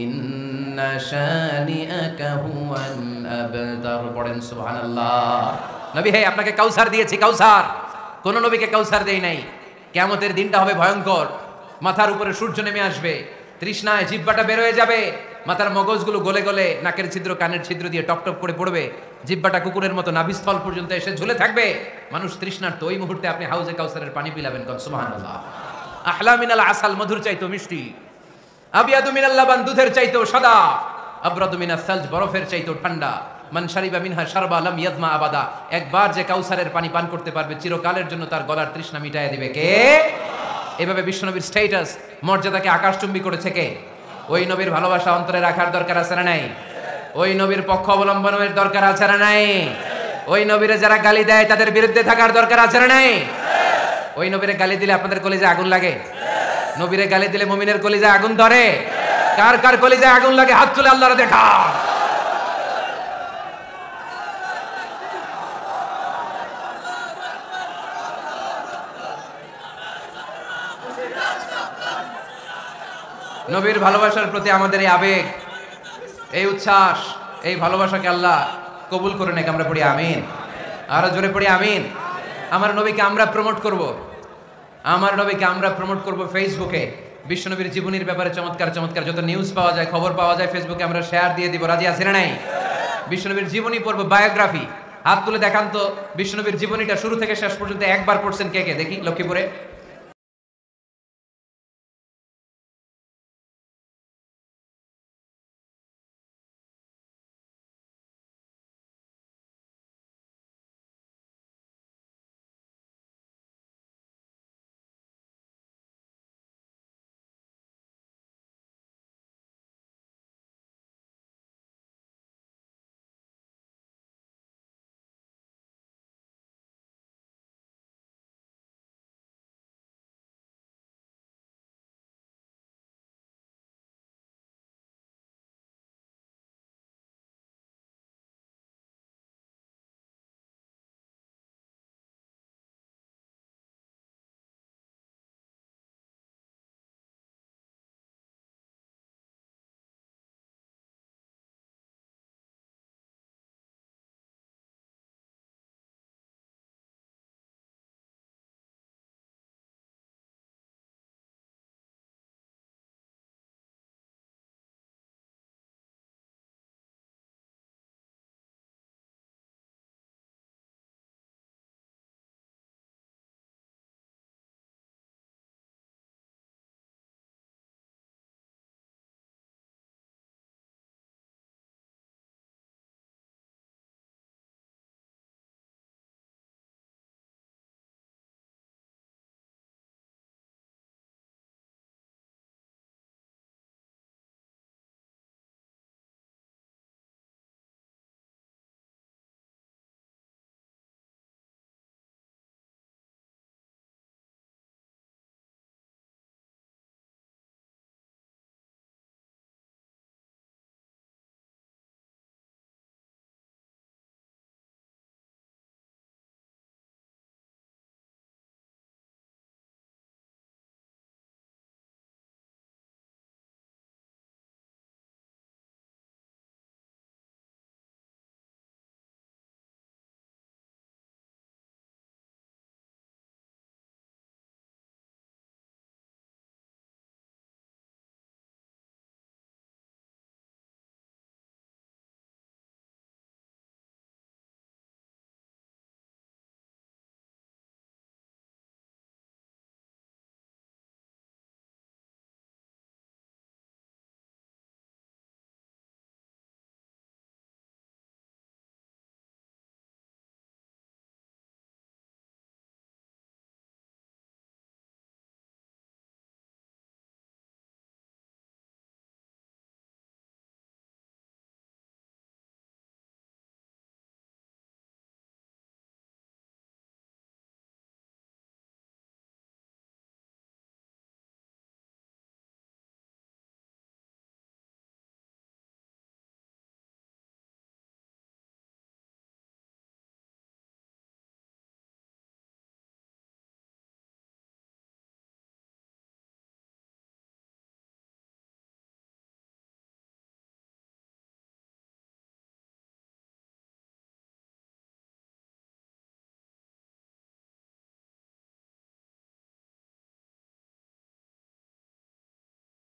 ইন্না শানিআকা হুয়াল আবতার। পড়েন সুবহানাল্লাহ। নবী হে, আপনাকে কাউসার দিয়েছি, কাউসার। কোন নবীকে কাউসার দেই নাই। কিয়ামতের দিনটা হবে ভয়ঙ্কর। মাথার উপরে সূর্য নেমে আসবে, তৃষ্ণায় জিহ্বাটা বের হয়ে যাবে, মাথার মগজগুলো গলে গলে নাকের ছিদ্র কানের ছিদ্র দিয়ে টপ টপ করে পড়বে, জিহ্বাটা কুকুরের মতো নাভিস্থল পর্যন্ত এসে ঝুলে থাকবে। মানুষ তৃষ্ণার্ত। ওই মুহূর্তে আপনি হাউজে কাউসারের পানি পিলাবেন। কোন সুবহানাল্লাহ। আহলা মিনাল আসাল, মধুর চাইতো মিষ্টি। আবিয়াদু মিনাল লাবান, দুধের চাইতো সাদা। আবরাদু মিনাস সালজ, বরফের চাইতো ঠান্ডা। মান শারিবা মিনহা শারবা লাম ইয়াজমা আবাদা, একবার যে কাউসারের পানি পান করতে পারবে চিরকালের জন্য তার গলার তৃষ্ণা মিটায় দিবে কে? এভাবে বিশ্বনবীর স্ট্যাটাস, মর্যাদাকে আকাশচুম্বী করেছে কে? ওই নবীর ভালোবাসা অন্তরে রাখার দরকার আছে না নাই? ওই নবীর পক্ষ অবলম্বনের দরকার আছে না নাই? ওই নবীরে যারা গালি দেয় তাদের বিরুদ্ধে থাকার দরকার আছে না নাই? ওই নবীরে গালি দিলে আপনাদের কলিজায় আগুন লাগে? নবীরে গালি দিলে মুমিনের কলিজায় আগুন ধরে? কার কার কলিজায় আগুন লাগে হাত তুলে আল্লাহরে দেখা। নবীর ভালোবাসার প্রতি আমাদের এই আবেগ, এই উচ্ছ্বাস, এই ভালোবাসাকে আল্লাহ কবুল করে নেক। আমরা পড়ি আমিন। আরো জোরে পড়ি আমিন। আমার নবীকে আমরা প্রমোট করব। আমার নবীকে আমরা প্রমোট করব ফেসবুকে। বিশ্বনবীর জীবনীর ব্যাপারে চমৎকার চমৎকার যত নিউজ পাওয়া যায়, খবর পাওয়া যায়, ফেসবুকে আমরা শেয়ার দিয়ে দিব। রাজি আছেন না নাই? বিশ্বনবীর জীবনী পড়ব, বায়োগ্রাফি। হাত তুলে দেখান তো বিশ্বনবীর জীবনীটা শুরু থেকে শেষ পর্যন্ত একবার পড়ছেন কে কে? দেখি লক্ষ্মীপুরে।